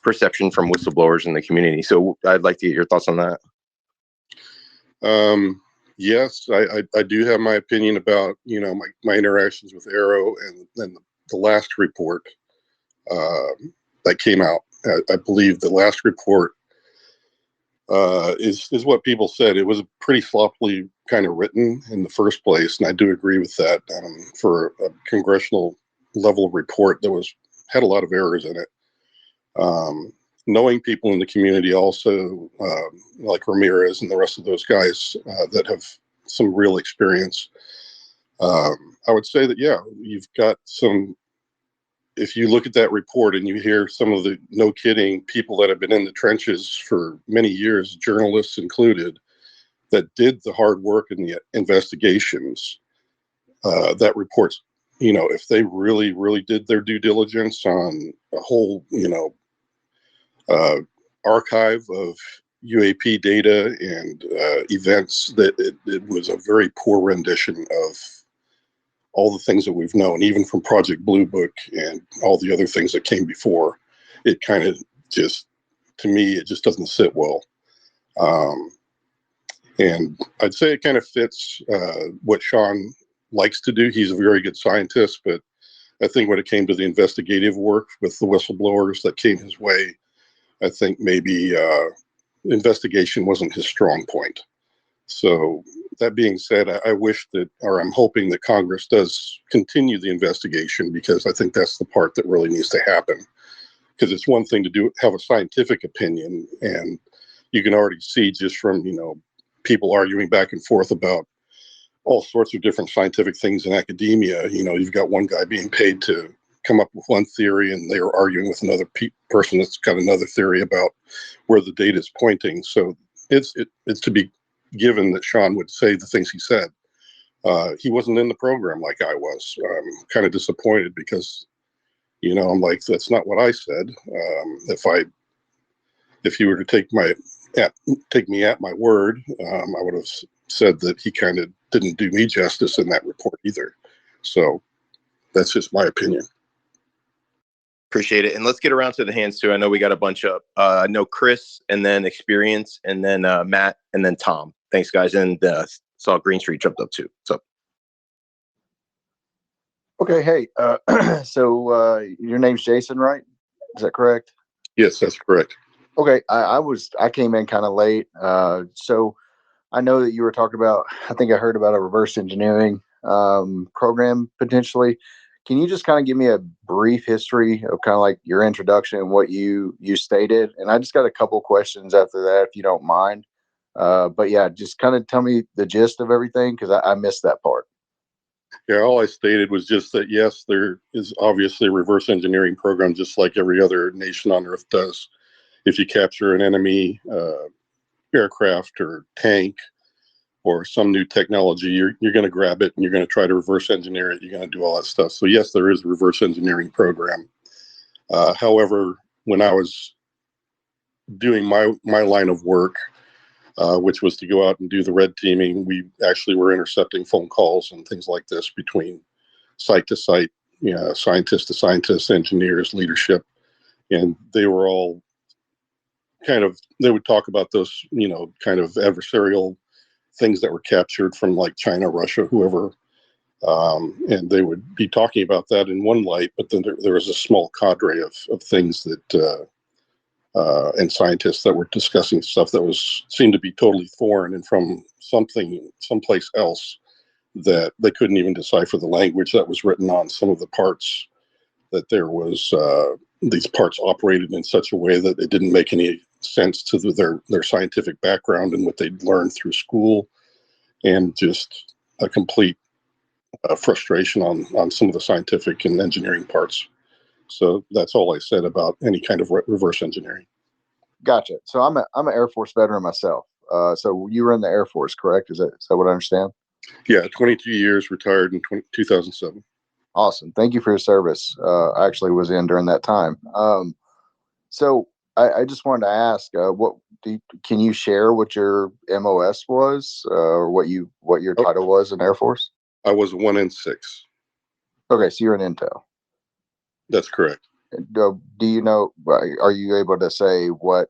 Perception from whistleblowers in the community. So I'd like to get your thoughts on that. Yes, I do have my opinion about, you know, my interactions with Arrow and then the last report that came out. I believe the last report is what people said. It was pretty sloppily kind of written in the first place, and I do agree with that. For a congressional level report that had a lot of errors in it. Knowing people in the community also, like Ramirez and the rest of those guys that have some real experience, I would say that, yeah, you've got some. If you look at that report and you hear some of the, no kidding, people that have been in the trenches for many years, journalists included, that did the hard work in the investigations, that report's, you know, if they really, really did their due diligence on a whole, you know, archive of UAP data and events, that it was a very poor rendition of all the things that we've known, even from Project Blue Book and all the other things that came before. It kind of just, to me, it just doesn't sit well. And I'd say it kind of fits what Sean likes to do. He's a very good scientist, but I think when it came to the investigative work with the whistleblowers that came his way, I think maybe investigation wasn't his strong point. So that being said, I wish that, or I'm hoping that Congress does continue the investigation, because I think that's the part that really needs to happen. Because it's one thing to have a scientific opinion, and you can already see just from, people arguing back and forth about all sorts of different scientific things in academia. You've got one guy being paid to come up with one theory, and they are arguing with another person that's got another theory about where the data is pointing. So it's to be given that Sean would say the things he said. He wasn't in the program like I was. I'm kind of disappointed because, I'm like, that's not what I said. If he were to take me at my word, I would have said that he kind of didn't do me justice in that report either. So that's just my opinion. Appreciate it. And let's get around to the hands too. I know we got a bunch up. I know Chris, and then Experience, and then Matt, and then Tom. Thanks, guys. And saw Green Street jumped up too. So. Okay. Hey, so your name's Jason, right? Is that correct? Yes, that's correct. Okay. I came in kind of late. So I know that you were talking about, I think I heard about a reverse engineering program potentially. Can you just kind of give me a brief history of kind of like your introduction and what you stated? And I just got a couple questions after that, if you don't mind. But yeah, just kind of tell me the gist of everything, because I missed that part. Yeah, all I stated was just that, yes, there is obviously a reverse engineering program, just like every other nation on Earth does. If you capture an enemy aircraft or tank or some new technology, you're going to grab it and you're going to try to reverse engineer it. You're going to do all that stuff. So yes, there is a reverse engineering program. However, when I was doing my line of work, which was to go out and do the red teaming, we actually were intercepting phone calls and things like this between site to site, scientist to scientist, engineers, leadership, and they were all they would talk about those, kind of adversarial things that were captured from like China, Russia, whoever. And they would be talking about that in one light, but then there was a small cadre of things that, and scientists that were discussing stuff that seemed to be totally foreign and from someplace else, that they couldn't even decipher the language that was written on some of the parts, that there was, these parts operated in such a way that it didn't make any sense to their scientific background and what they'd learned through school, and just a complete frustration on some of the scientific and engineering parts. So that's all I said about any kind of reverse engineering. Gotcha. So I'm an Air Force veteran myself. So you were in the Air Force, correct? Is that what I understand? Yeah, 22 years, retired in 2007. Awesome. Thank you for your service. I actually was in during that time. So I just wanted to ask, can you share what your MOS was, or what your title was in Air Force? I was 1N6. Okay, so you're an Intel. That's correct. Do you know? Are you able to say what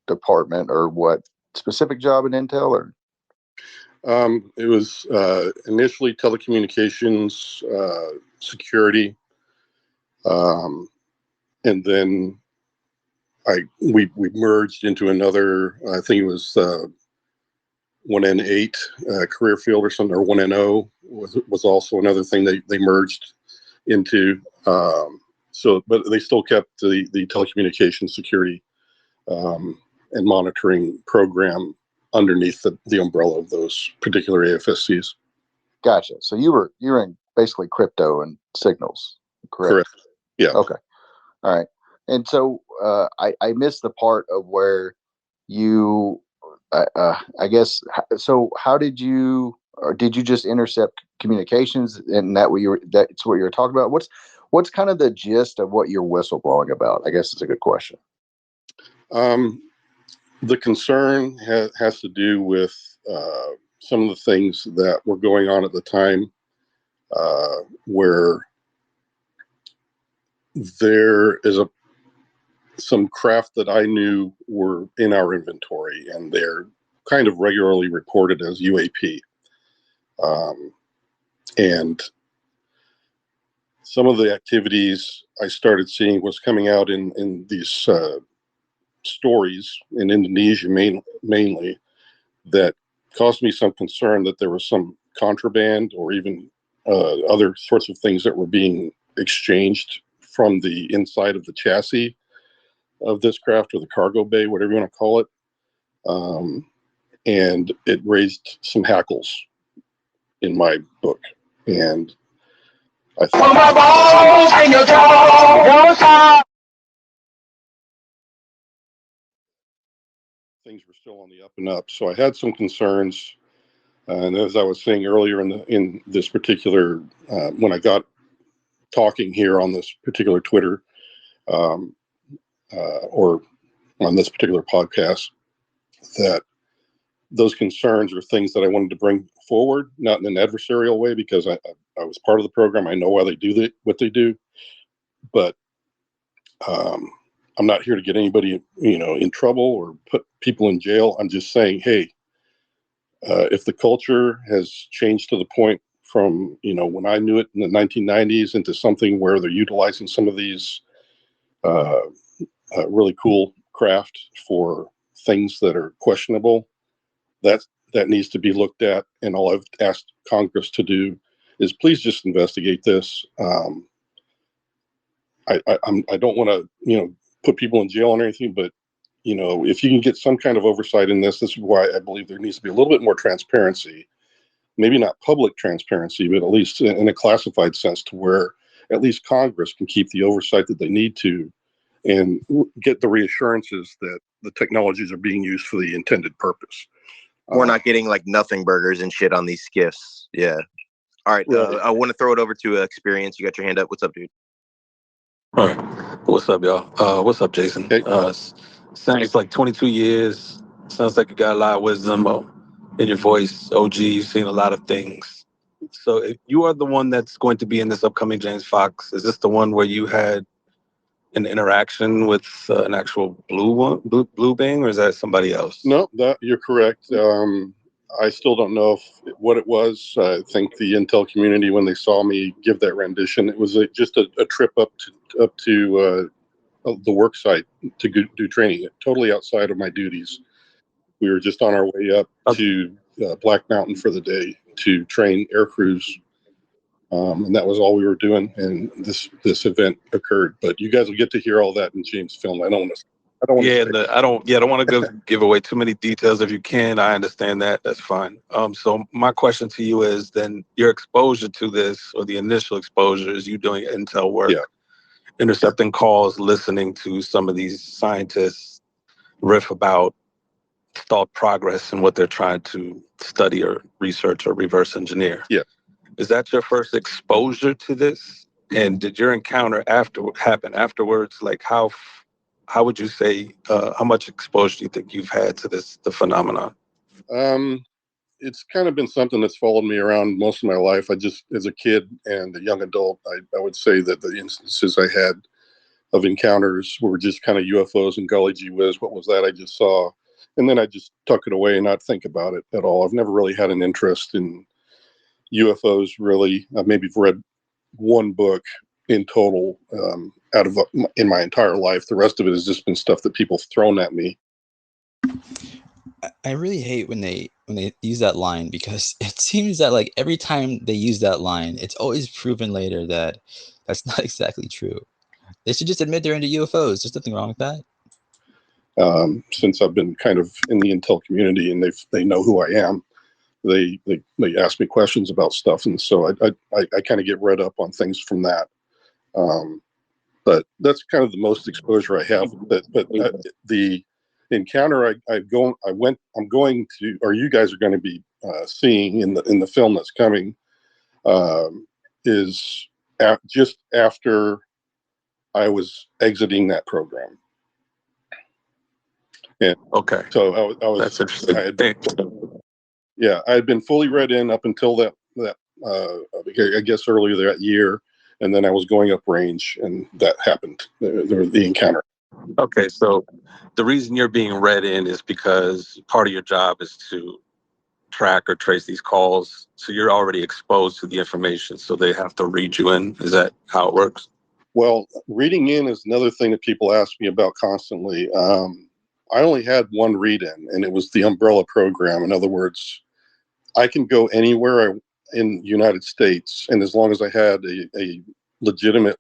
department or what specific job in Intel? Or it was initially telecommunications, security, and then we merged into another. I think it was 1N8 career field or something, or 1NO was also another thing they merged into. But they still kept the telecommunications security and monitoring program underneath the umbrella of those particular AFSCs. Gotcha. So you're in basically crypto and signals, correct? Correct. Yeah. Okay. All right. And so I missed the part of where you, I guess. So how did you, or did you just intercept communications, and that's what you were talking about? What's kind of the gist of what you're whistleblowing about? I guess it's a good question. The concern has to do with some of the things that were going on at the time, where there is some craft that I knew were in our inventory, and they're kind of regularly reported as UAP. And some of the activities I started seeing was coming out in these stories in Indonesia mainly that caused me some concern that there was some contraband or even other sorts of things that were being exchanged from the inside of the chassis of this craft, or the cargo bay, whatever you want to call it. And it raised some hackles in my book. And I thought things were still on the up and up. So I had some concerns. And as I was saying earlier in this particular, when I got talking here on this particular Twitter, or on this particular podcast, that those concerns are things that I wanted to bring forward, not in an adversarial way, because I was part of the program. I know why they do what they do, but I'm not here to get anybody, in trouble or put people in jail. I'm just saying, hey, if the culture has changed to the point from, when I knew it in the 1990s into something where they're utilizing some of these really cool craft for things that are questionable, that needs to be looked at. And all I've asked Congress to do is please just investigate this. I don't want to, put people in jail or anything, but if you can get some kind of oversight in this is why I believe there needs to be a little bit more transparency. Maybe not public transparency, but at least in a classified sense, to where at least Congress can keep the oversight that they need to, and get the reassurances that the technologies are being used for the intended purpose. We're not getting like nothing burgers and shit on these skiffs. Yeah. All right. Right. I want to throw it over to Experience. You got your hand up. What's up, dude? All right. What's up, y'all? What's up, Jason? Hey. Sounds like 22 years. Sounds like you got a lot of wisdom in your voice. OG, you've seen a lot of things. So if you are the one that's going to be in this upcoming James Fox, is this the one where you had an interaction with an actual blue being, or is that somebody else? No, you're correct. I still don't know what it was. I think the intel community, when they saw me give that rendition, it was just a trip up to the work site to do training, totally outside of my duties. We were just on our way up to Black Mountain for the day to train air crews, and that was all we were doing. And this event occurred. But you guys will get to hear all that in James' film. I don't want to. I don't want to give away too many details. If you can, I understand that. That's fine. So my question to you is then your exposure to this, or the initial exposure, is you doing intel work, intercepting calls, listening to some of these scientists riff about thought progress and what they're trying to study or research or reverse engineer. Yeah. Is that your first exposure to this? And did your encounter happen afterwards? Like how would you say, how much exposure do you think you've had to the phenomenon? It's kind of been something that's followed me around most of my life. As a kid and a young adult, I would say that the instances I had of encounters were just kind of UFOs and golly gee whiz, what was that I just saw? And then I just tuck it away and not think about it at all. I've never really had an interest in UFOs, really. I've maybe read one book in total in my entire life. The rest of it has just been stuff that people have thrown at me. I really hate when they use that line, because it seems that like every time they use that line, it's always proven later that that's not exactly true. They should just admit they're into UFOs. There's nothing wrong with that. Since I've been kind of in the intel community and they know who I am, they ask me questions about stuff, and so I kind of get read up on things from that. But that's kind of the most exposure I have. But the encounter I'm going to, or you guys are going to be seeing in the film that's coming, is just after I was exiting that program. And okay, so I was. That's interesting. I had been fully read in up until that I guess earlier that year, and then I was going up range, and that happened. The encounter. Okay, so the reason you're being read in is because part of your job is to track or trace these calls. So you're already exposed to the information, so they have to read you in. Is that how it works? Well, reading in is another thing that people ask me about constantly. I only had one read-in, and it was the umbrella program. In other words, I can go anywhere in the United States, and as long as I had a legitimate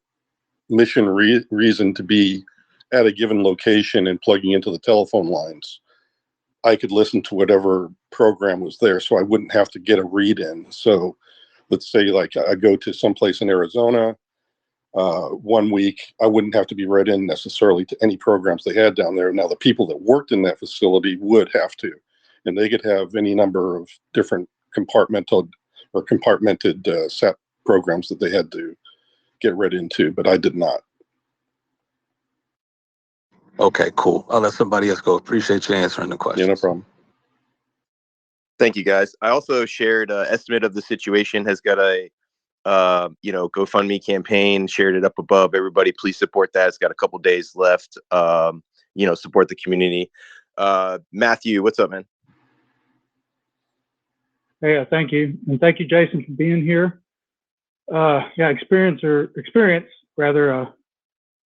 mission reason to be at a given location and plugging into the telephone lines, I could listen to whatever program was there, so I wouldn't have to get a read-in. So let's say like I go to someplace in Arizona 1 week, I wouldn't have to be read in necessarily to any programs they had down there. Now, the people that worked in that facility would have to, and they could have any number of different compartmented SAP programs that they had to get read into, but I did not. Okay, cool. I'll let somebody else go. Appreciate you answering the question. Yeah, no problem. Thank you, guys. I also shared an estimate of the situation. Has got a GoFundMe campaign, shared it up above. Everybody, please support that. It's got a couple days left. Support the community. Matthew, what's up, man? Yeah, thank you. And thank you, Jason, for being here. Experience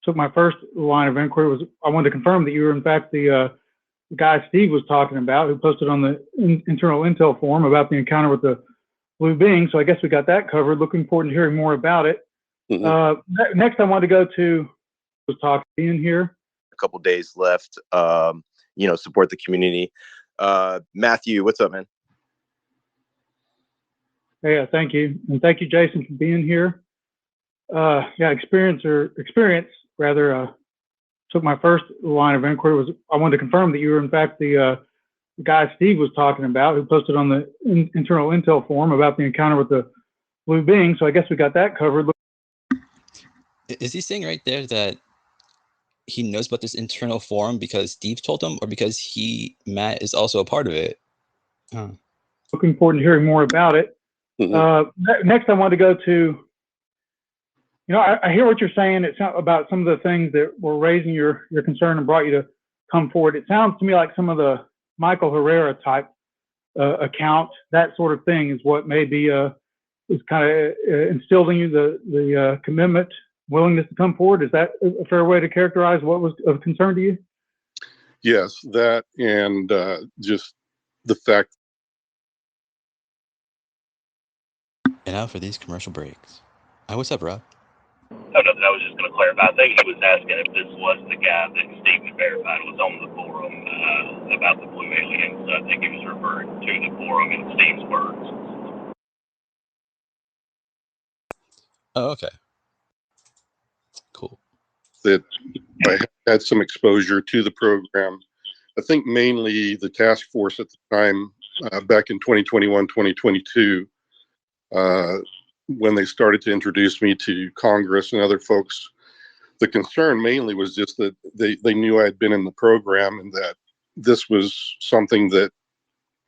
took my first line of inquiry was I wanted to confirm that you were in fact the guy Steve was talking about, who posted on the internal intel forum about the encounter with the blue being. So I guess we got that covered. Looking forward to hearing more about it. Mm-hmm. Next, I wanted to go to was talking being here. A couple days left. Support the community. Matthew, what's up, man? Yeah, thank you. And thank you, Jason, for being here. Experience took my first line of inquiry was I wanted to confirm that you were in fact the guy Steve was talking about, who posted on the internal intel forum about the encounter with the blue being. So I guess we got that covered. Is he saying right there that he knows about this internal forum because Steve told him, or because Matt is also a part of it? Huh. Looking forward to hearing more about it. Mm-hmm. Next, I wanted to go to, I hear what you're saying. It's about some of the things that were raising your concern and brought you to come forward. It sounds to me like some of the Michael Herrera type account, that sort of thing, is what maybe is kind of instilled in you the commitment, willingness to come forward. Is that a fair way to characterize what was of concern to you? Yes, that, and just the fact. And now for these commercial breaks. Hi, what's up, Rob? Oh, nothing. I was just going to clarify. I think he was asking if this was the guy that Steve verified was on the forum about the blue aliens. I think he was referring to the forum in Steve's words. Oh, okay. Cool. That I had some exposure to the program. I think mainly the task force at the time, back in 2021, 2022, when they started to introduce me to Congress and other folks. The concern mainly was just that they knew I had been in the program, and that this was something that,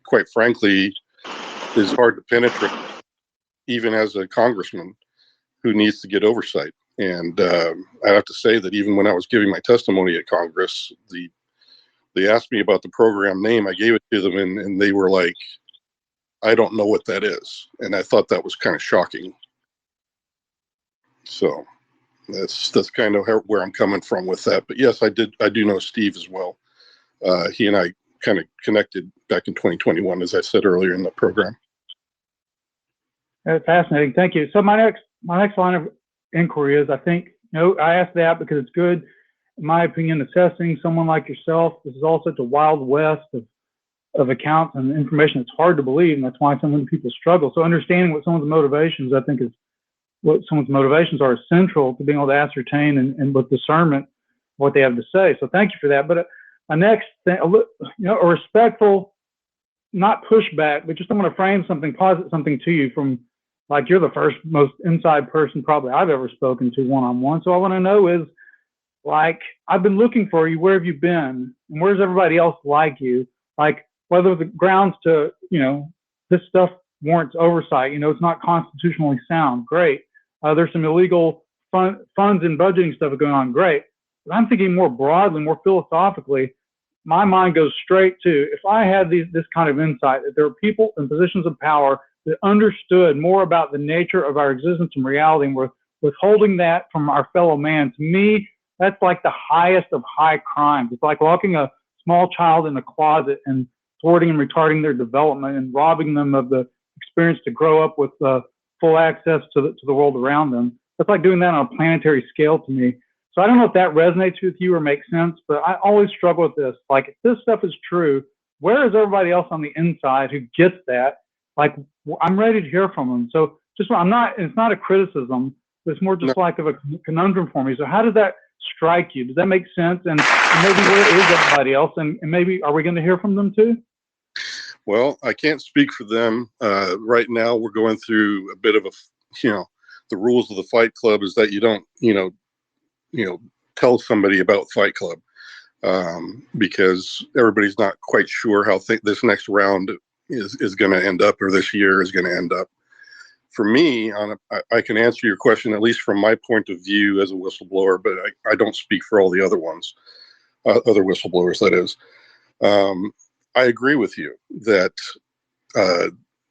quite frankly, is hard to penetrate, even as a congressman who needs to get oversight. And I have to say that even when I was giving my testimony at Congress, they asked me about the program name. I gave it to them, and they were like, I don't know what that is. And I thought that was kind of shocking. So that's kind of where I'm coming from with that. But yes, I do know Steve as well. He and I kind of connected back in 2021, as I said earlier in the program. That's fascinating. Thank you. So my next line of inquiry is, I think, I asked that because it's good, in my opinion, assessing someone like yourself. This is all such a wild west of accounts and information. It's hard to believe, and that's why so many people struggle. So understanding what someone's motivations, I think, is central to being able to ascertain and with discernment what they have to say. So thank you for that. But a next thing, a respectful, not pushback, but just I'm going to frame something, posit something to you from, like, you're the first most inside person probably I've ever spoken to one-on-one. So I want to know is, like, I've been looking for you. Where have you been? And where's everybody else like you? Like, whether the grounds to, this stuff warrants oversight. It's not constitutionally sound. Great. There's some illegal funds and budgeting stuff going on. Great. But I'm thinking more broadly, more philosophically. My mind goes straight to, if I had this kind of insight, that there are people in positions of power that understood more about the nature of our existence and reality, and were withholding that from our fellow man. To me, that's like the highest of high crimes. It's like locking a small child in a closet and thwarting and retarding their development and robbing them of the experience to grow up with full access to the world around them. That's like doing that on a planetary scale to me. So I don't know if that resonates with you or makes sense, but I always struggle with this. Like, if this stuff is true, where is everybody else on the inside who gets that? Like, I'm ready to hear from them. So just, it's not a criticism, but it's more just like of a conundrum for me. So how does that strike you? Does that make sense? And maybe where is everybody else? And maybe, are we going to hear from them too? Well, I can't speak for them. Right now, we're going through a bit of the rules of the Fight Club is that you don't, tell somebody about Fight Club because everybody's not quite sure how this next round is going to end up, or this year is going to end up. For me, I can answer your question, at least from my point of view as a whistleblower, but I don't speak for all the other ones, other whistleblowers, that is. I agree with you that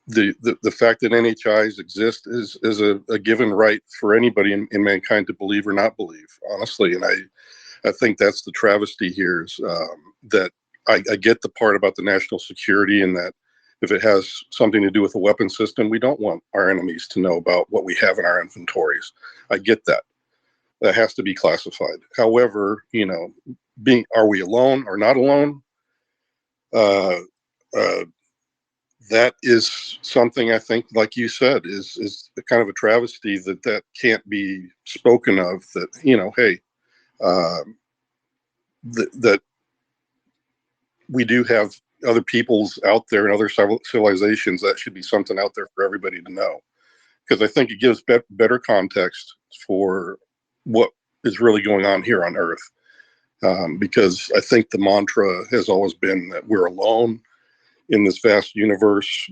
the fact that NHIs exist is a given right for anybody in mankind to believe or not believe, honestly. And I think that's the travesty here is that I get the part about the national security, and that if it has something to do with a weapon system, we don't want our enemies to know about what we have in our inventories. I get that. That has to be classified. However, are we alone or not alone? That is something I think, like you said, is kind of a travesty that can't be spoken of. That hey, that we do have other peoples out there and other civilizations. That should be something out there for everybody to know, because I think it gives better context for what is really going on here on Earth. Because I think the mantra has always been that we're alone in this vast universe,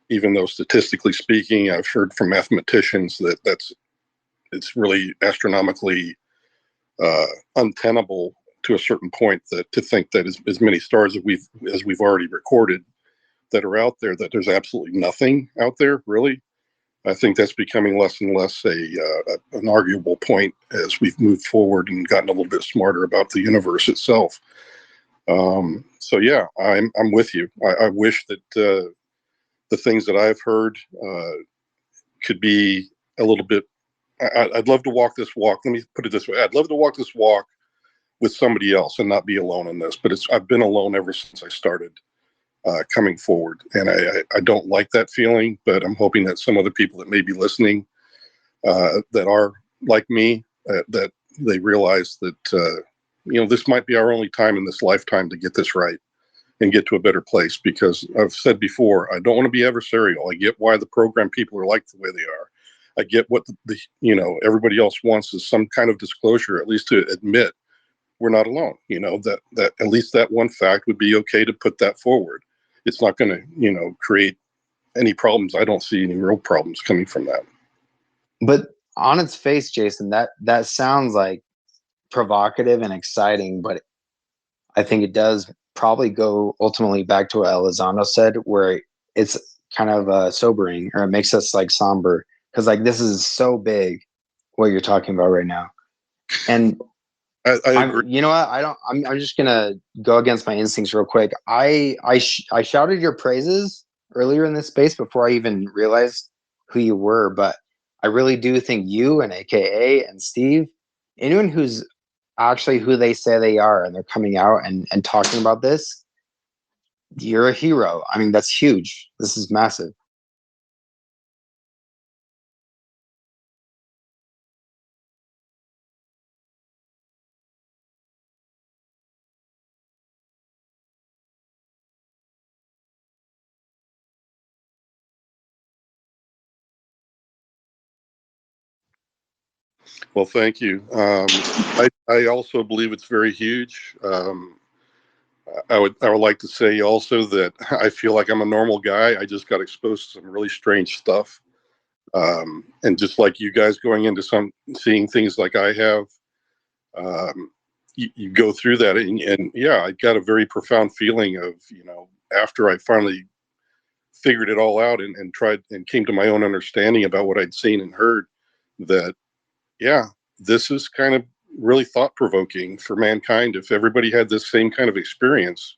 even though statistically speaking, I've heard from mathematicians that it's really astronomically untenable to a certain point, that to think that as many stars as we've already recorded that are out there, that there's absolutely nothing out there, really. I think that's becoming less and less an arguable point as we've moved forward and gotten a little bit smarter about the universe itself. So yeah, I'm with you. I wish that the things that I've heard could be a little bit. I'd love to walk this walk. Let me put it this way: I'd love to walk this walk with somebody else and not be alone in this. But I've been alone ever since I started coming forward, and I don't like that feeling. But I'm hoping that some other people that may be listening that are like me, that they realize that this might be our only time in this lifetime to get this right and get to a better place. Because I've said before, I don't want to be adversarial. I get why the program people are like the way they are. I get what the everybody else wants is some kind of disclosure, at least to admit we're not alone. That at least that one fact would be okay to put that forward. It's not going to create any problems. I don't see any real problems coming from that. But on its face, Jason, that sounds like provocative and exciting, but I think it does probably go ultimately back to what Elizondo said, where it's kind of sobering, or it makes us like somber, because like this is so big what you're talking about right now. And I agree. You know what? I'm just gonna go against my instincts real quick. I shouted your praises earlier in this space before I even realized who you were, but I really do think you and AKA and Steve, anyone who's actually who they say they are, and they're coming out and talking about this, you're a hero. I mean, that's huge. This is massive. Well, thank you. I also believe it's very huge. I would like to say also that I feel like I'm a normal guy. I just got exposed to some really strange stuff. And just like you guys going into seeing things like I have, you go through that, and yeah, I got a very profound feeling of, after I finally figured it all out and tried and came to my own understanding about what I'd seen and heard, that yeah, this is kind of, really thought-provoking for mankind. If everybody had this same kind of experience,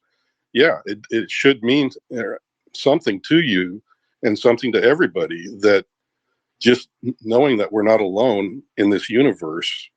yeah, it should mean something to you and something to everybody, that just knowing that we're not alone in this universe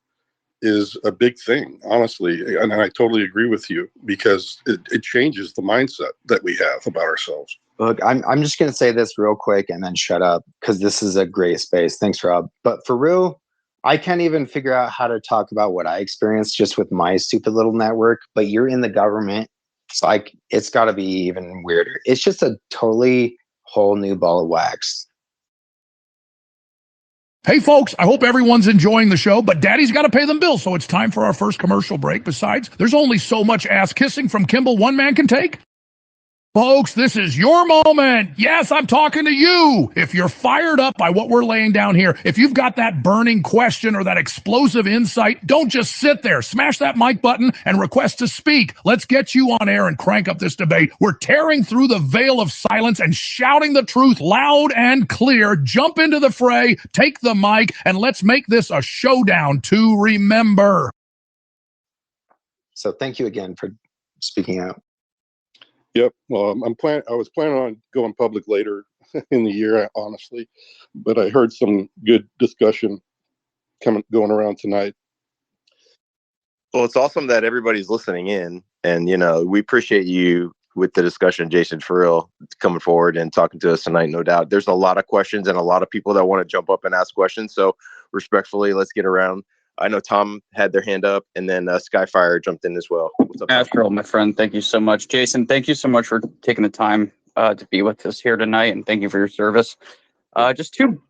is a big thing, honestly. And I totally agree with you, because it changes the mindset that we have about ourselves. Look, I'm just going to say this real quick and then shut up, because this is a great space. Thanks, Rob. But for real, I can't even figure out how to talk about what I experienced just with my stupid little network. But you're in the government. It's like, it's got to be even weirder. It's just a totally whole new ball of wax. Hey folks, I hope everyone's enjoying the show, but Daddy's got to pay them bills, so it's time for our first commercial break. Besides, there's only so much ass kissing from Kimball one man can take. Folks, this is your moment. Yes, I'm talking to you. If you're fired up by what we're laying down here, if you've got that burning question or that explosive insight, don't just sit there. Smash that mic button and request to speak. Let's get you on air and crank up this debate. We're tearing through the veil of silence and shouting the truth loud and clear. Jump into the fray, take the mic, and let's make this a showdown to remember. So thank you again for speaking out. Yep. Well, I was planning on going public later in the year, honestly, but I heard some good discussion going around tonight. Well, it's awesome that everybody's listening in, and we appreciate you with the discussion, Jason, for real, coming forward and talking to us tonight. No doubt, there's a lot of questions and a lot of people that want to jump up and ask questions. So, respectfully, let's get around. I know Tom had their hand up, and then Skyfire jumped in as well. What's up, Tom? Astral, my friend, thank you so much. Jason, thank you so much for taking the time to be with us here tonight, and thank you for your service. Just two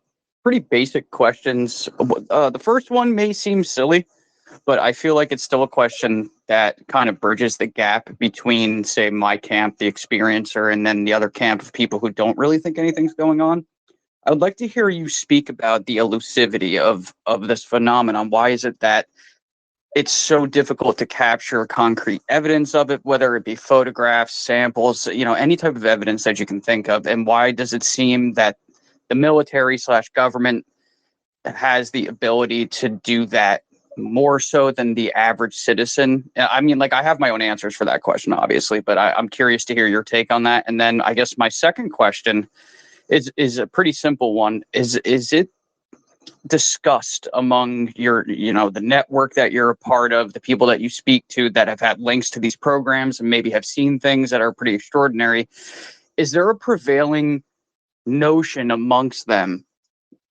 pretty basic questions. The first one may seem silly, but I feel like it's still a question that kind of bridges the gap between, say, my camp, the experiencer, and then the other camp of people who don't really think anything's going on. I would like to hear you speak about the elusivity of this phenomenon. Why is it that it's so difficult to capture concrete evidence of it, whether it be photographs, samples, any type of evidence that you can think of? And why does it seem that the military/government has the ability to do that more so than the average citizen? I mean, I have my own answers for that question, obviously, but I'm curious to hear your take on that. And then I guess my second question is a pretty simple one. Is it discussed among your, the network that you're a part of, the people that you speak to that have had links to these programs and maybe have seen things that are pretty extraordinary? Is there a prevailing notion amongst them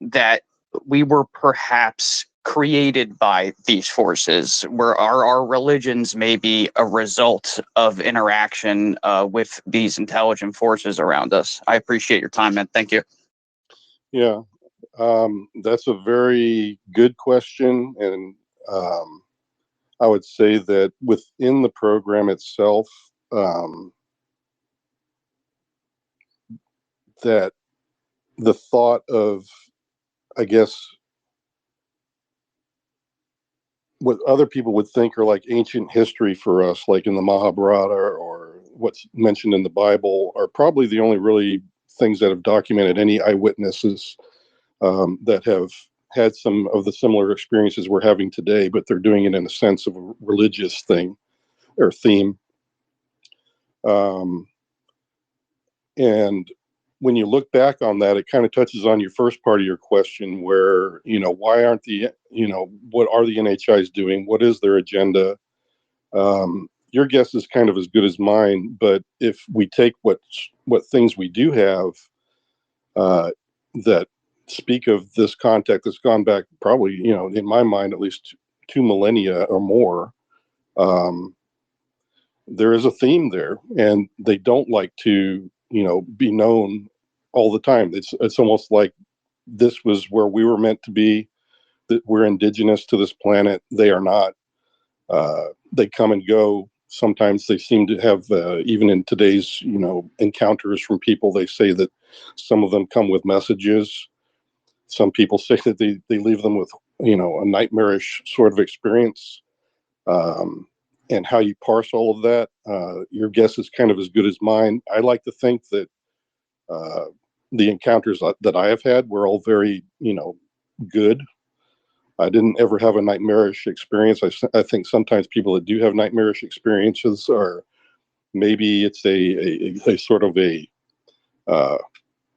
that we were perhaps created by these forces, where our religions may be a result of interaction with these intelligent forces around us? I appreciate your time, man. Thank you. Yeah, that's a very good question. And I would say that within the program itself, that the thought of, I guess, what other people would think are like ancient history for us, like in the Mahabharata or what's mentioned in the Bible, are probably the only really things that have documented any eyewitnesses that have had some of the similar experiences we're having today, but they're doing it in a sense of a religious thing or theme. And when you look back on that, it kind of touches on your first part of your question where, why aren't what are the NHIs doing? What is their agenda? Your guess is kind of as good as mine, but if we take what things we do have that speak of this contact that's gone back probably, in my mind, at least 2 millennia or more, there is a theme there, and they don't like to, be known all the time. It's almost like this was where we were meant to be, that we're indigenous to this planet. They are not. They come and go. Sometimes they seem to have, even in today's, encounters from people, they say that some of them come with messages. Some people say that they leave them with, a nightmarish sort of experience. And how you parse all of that, your guess is kind of as good as mine. I like to think that the encounters that I have had were all very, good. I didn't ever have a nightmarish experience. I think sometimes people that do have nightmarish experiences are maybe it's a sort of a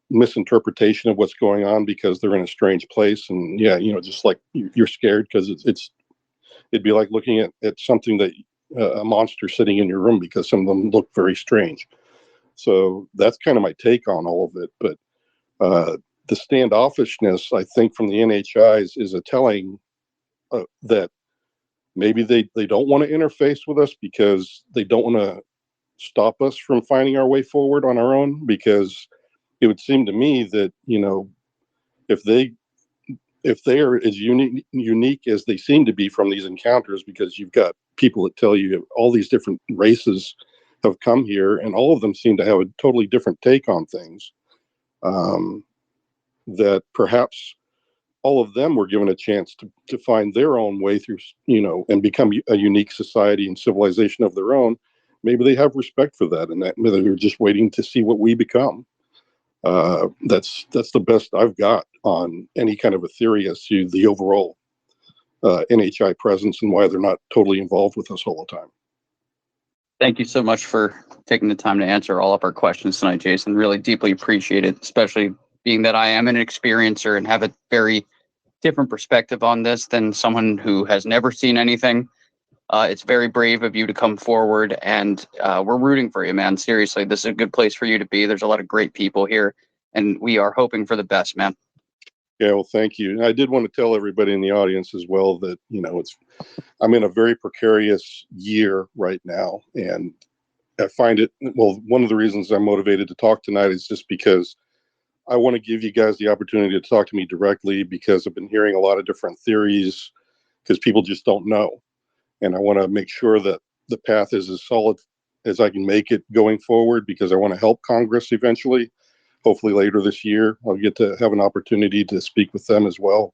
misinterpretation of what's going on because they're in a strange place. And yeah, just like you're scared because it'd be like looking at something that a monster sitting in your room because some of them look very strange. So that's kind of my take on all of it. But the standoffishness, I think, from the NHIs is a telling that maybe they don't want to interface with us because they don't want to stop us from finding our way forward on our own. Because it would seem to me that if they are as unique as they seem to be from these encounters, because you've got people that tell you all these different races have come here and all of them seem to have a totally different take on things, that perhaps all of them were given a chance to find their own way through, and become a unique society and civilization of their own. Maybe they have respect for that, and that maybe they're just waiting to see what we become. That's the best I've got on any kind of a theory as to the overall NHI presence and why they're not totally involved with us all the time. Thank you so much for taking the time to answer all of our questions tonight, Jason. Really deeply appreciate it, especially being that I am an experiencer and have a very different perspective on this than someone who has never seen anything. It's very brave of you to come forward, and we're rooting for you, man. Seriously, this is a good place for you to be. There's a lot of great people here, and we are hoping for the best, man. Yeah, well, thank you. And I did want to tell everybody in the audience as well that, I'm in a very precarious year right now. And I find it, well, one of the reasons I'm motivated to talk tonight is just because I want to give you guys the opportunity to talk to me directly, because I've been hearing a lot of different theories because people just don't know. And I want to make sure that the path is as solid as I can make it going forward, because I want to help Congress eventually. Hopefully later this year, I'll get to have an opportunity to speak with them as well.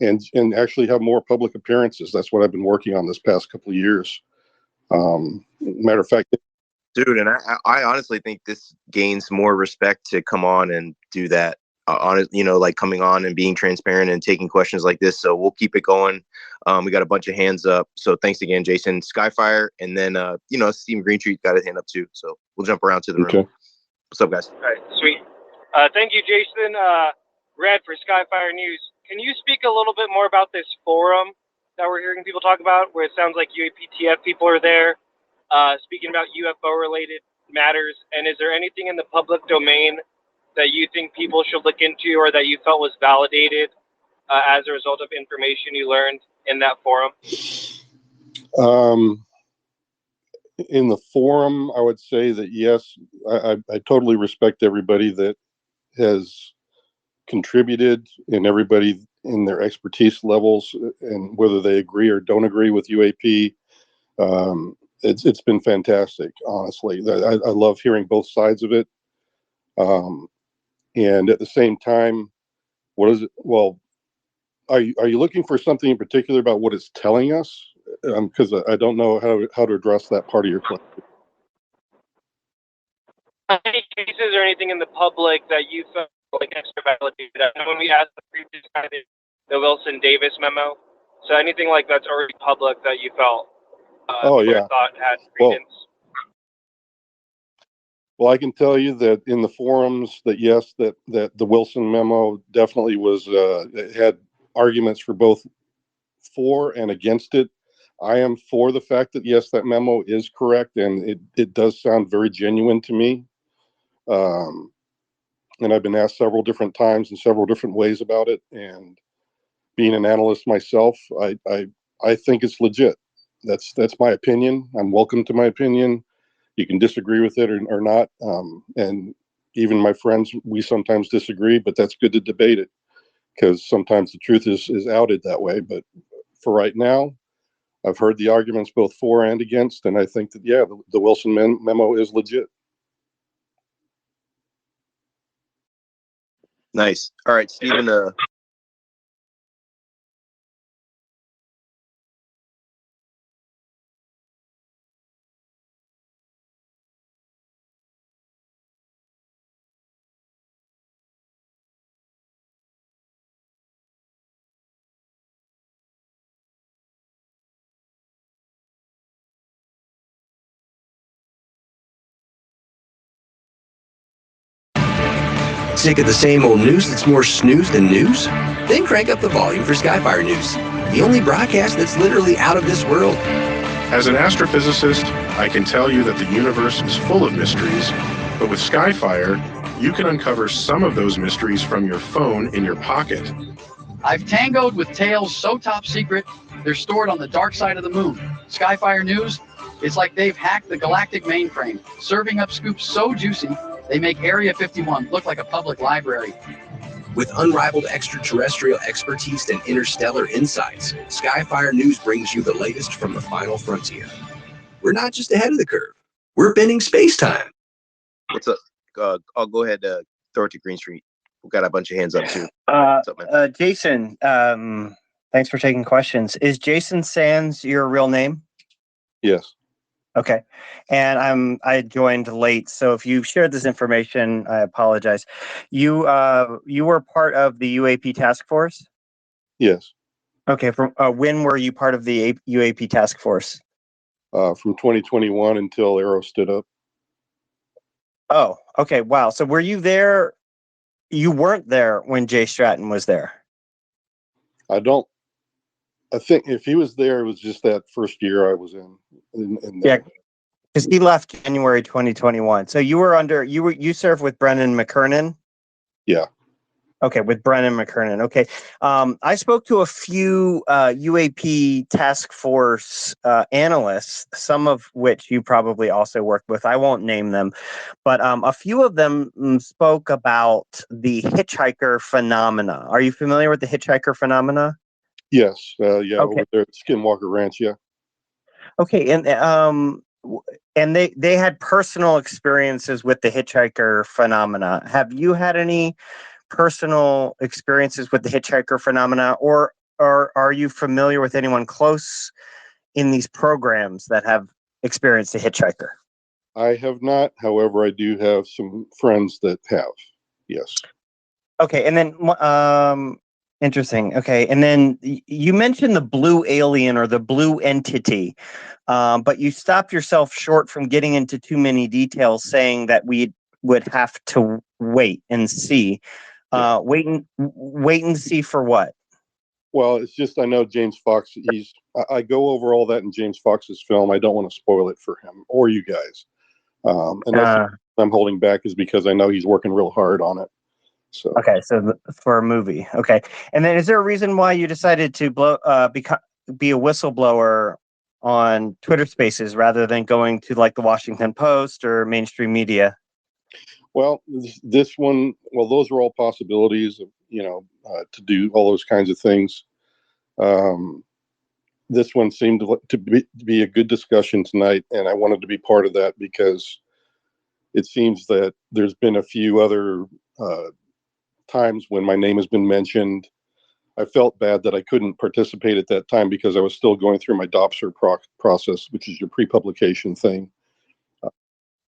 And actually have more public appearances. That's what I've been working on this past couple of years. Matter of fact, Dude, and I honestly think this gains more respect to come on and do that. Like coming on and being transparent and taking questions like this. So we'll keep it going. We got a bunch of hands up. So thanks again, Jason. Skyfire, and then Stephen Greentree got his hand up too. So we'll jump around to the room. What's up, guys? All right, sweet. Thank you, Jason. Red for Skyfire News. Can you speak a little bit more about this forum that we're hearing people talk about, where it sounds like UAPTF people are there, speaking about UFO-related matters? And is there anything in the public domain that you think people should look into, or that you felt was validated as a result of information you learned in that forum? In the forum, I would say that yes, I totally respect everybody that has contributed, and everybody in their expertise levels, and whether they agree or don't agree with UAP. It's been fantastic, honestly. I love hearing both sides of it. And at the same time, what is it? Well, are you looking for something in particular about what it's telling us? Because I don't know how to address that part of your question. Any cases or anything in the public that you felt like extra validated? I know when we asked the previous guy, the Wilson Davis memo. So anything like that's already public that you felt thought had credence? Well, I can tell you that in the forums that yes, that the Wilson memo definitely was it had arguments for both for and against it. I am for the fact that yes, that memo is correct, and it does sound very genuine to me. And I've been asked several different times in several different ways about it. And being an analyst myself, I think it's legit. That's my opinion. I'm welcome to my opinion. You can disagree with it or not. And even my friends, we sometimes disagree, but that's good to debate it, because sometimes the truth is outed that way. But for right now, I've heard the arguments both for and against, and I think that, yeah, the Wilson memo is legit. Nice. All right, Stephen. Sick of the same old news that's more snooze than news? Then crank up the volume for Skyfire News, the only broadcast that's literally out of this world. As an astrophysicist, I can tell you that the universe is full of mysteries, but with Skyfire, you can uncover some of those mysteries from your phone in your pocket. I've tangoed with tales so top secret, they're stored on the dark side of the moon. Skyfire News, it's like they've hacked the galactic mainframe, serving up scoops so juicy, they make Area 51 look like a public library. With unrivaled extraterrestrial expertise and interstellar insights, Skyfire News brings you the latest from the final frontier. We're not just ahead of the curve, we're bending space-time. What's up? I'll go ahead throw it to Green Street. We've got a bunch of hands up too. What's up, man? Jason, thanks for taking questions. Is Jason Sands your real name? Yes. Okay. And I joined late, so if you shared this information, I apologize. You were part of the UAP task force? Yes. Okay. From when were you part of the UAP task force? From 2021 until Arrow stood up. Oh, okay. Wow. So were you there? You weren't there when Jay Stratton was there. I think if he was there, it was just that first year I was in Yeah, because he left January 2021. So you served with Brennan McKernan? Yeah. Okay, with Brennan McKernan. Okay. I spoke to a few UAP task force analysts, some of which you probably also worked with. I won't name them, but a few of them spoke about the hitchhiker phenomena. Are you familiar with the hitchhiker phenomena? Yes. Yeah. Okay. Over there at Skinwalker Ranch. Yeah. Okay. And they had personal experiences with the hitchhiker phenomena. Have you had any personal experiences with the hitchhiker phenomena, or are you familiar with anyone close in these programs that have experienced a hitchhiker? I have not. However, I do have some friends that have. Yes. Okay. And then, interesting. Okay. And then you mentioned the blue alien or the blue entity, but you stopped yourself short from getting into too many details, saying that we would have to wait and see. Wait and see for what? Well, it's just I know James Fox. I go over all that in James Fox's film. I don't want to spoil it for him or you guys. And that's what I'm holding back is because I know he's working real hard on it. So okay, so for a movie, okay. And then, is there a reason why you decided to be a whistleblower on Twitter Spaces rather than going to like the Washington Post or mainstream media? Well, this one, well, those are all possibilities, to do all those kinds of things. This one seemed to be a good discussion tonight, and I wanted to be part of that because it seems that there's been a few other times when my name has been mentioned. I felt bad that I couldn't participate at that time because I was still going through my DOPSR process, which is your pre-publication thing.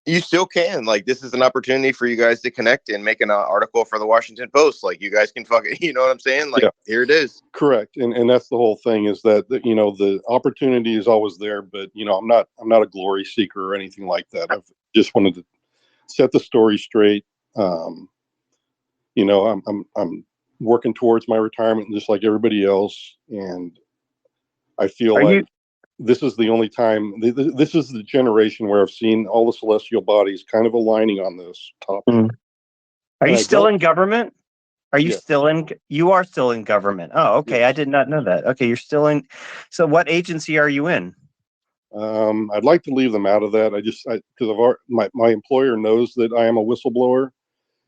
You still can. Like, this is an opportunity for you guys to connect and make an article for the Washington Post. Like, you guys can you know what I'm saying? Like, Here it is. Correct. And that's the whole thing is that, the opportunity is always there, but, I'm not a glory seeker or anything like that. I've just wanted to set the story straight. I'm working towards my retirement just like everybody else. And I feel this is the only time, this is the generation where I've seen all the celestial bodies kind of aligning on this topic. Are you still in government? Are you Yeah. you are still in government? Oh, okay. Yes. I did not know that. Okay. You're still in. So what agency are you in? I'd like to leave them out of that. Because my employer knows that I am a whistleblower,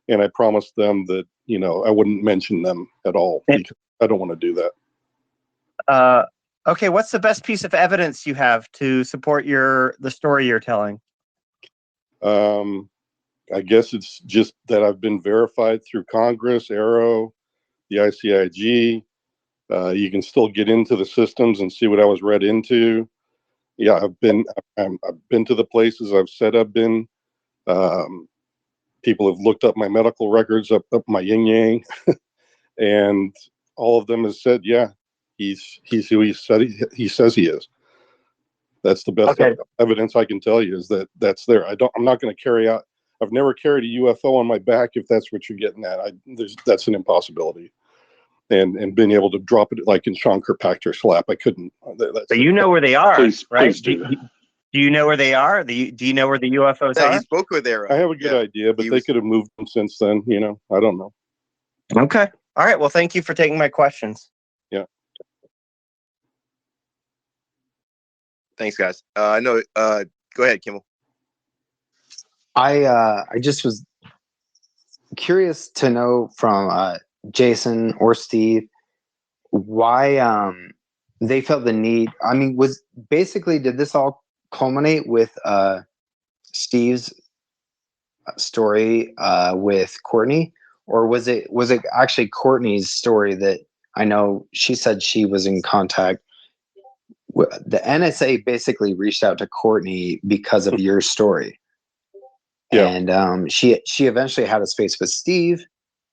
and I promised them that, I wouldn't mention them at all because I don't want to do that. Okay, what's the best piece of evidence you have to support the story you're telling? I guess it's just that I've been verified through Congress, Arrow, the ICIG. You can still get into the systems and see what I was read into. Yeah, I've been to the places I've said I've been. People have looked up my medical records, up my yin yang, and all of them have said, yeah, he's who he says he is. That's the best evidence I can tell you is that that's there. I'm not going to carry out I've never carried a UFO on my back. If that's what you're getting at, that's an impossibility. And being able to drop it like in Sean Kirkpatrick's lap, I couldn't. But you know where they are, Please, right? please do. Do you know where they are? Do you know where the UFOs Yeah, are? he spoke with Arrow. I have a good idea, but they could have moved them since then. You know, I don't know. Okay. All right. Well, thank you for taking my questions. Yeah. Thanks, guys. I know. Go ahead, Kimmel. I just was curious to know from Jason or Steve why they felt the need. I mean, did this all culminate with Steve's story with Courtney, or was it actually Courtney's story that I know she said she was in contact? The NSA basically reached out to Courtney because of your story. Yeah. And she eventually had a space with Steve,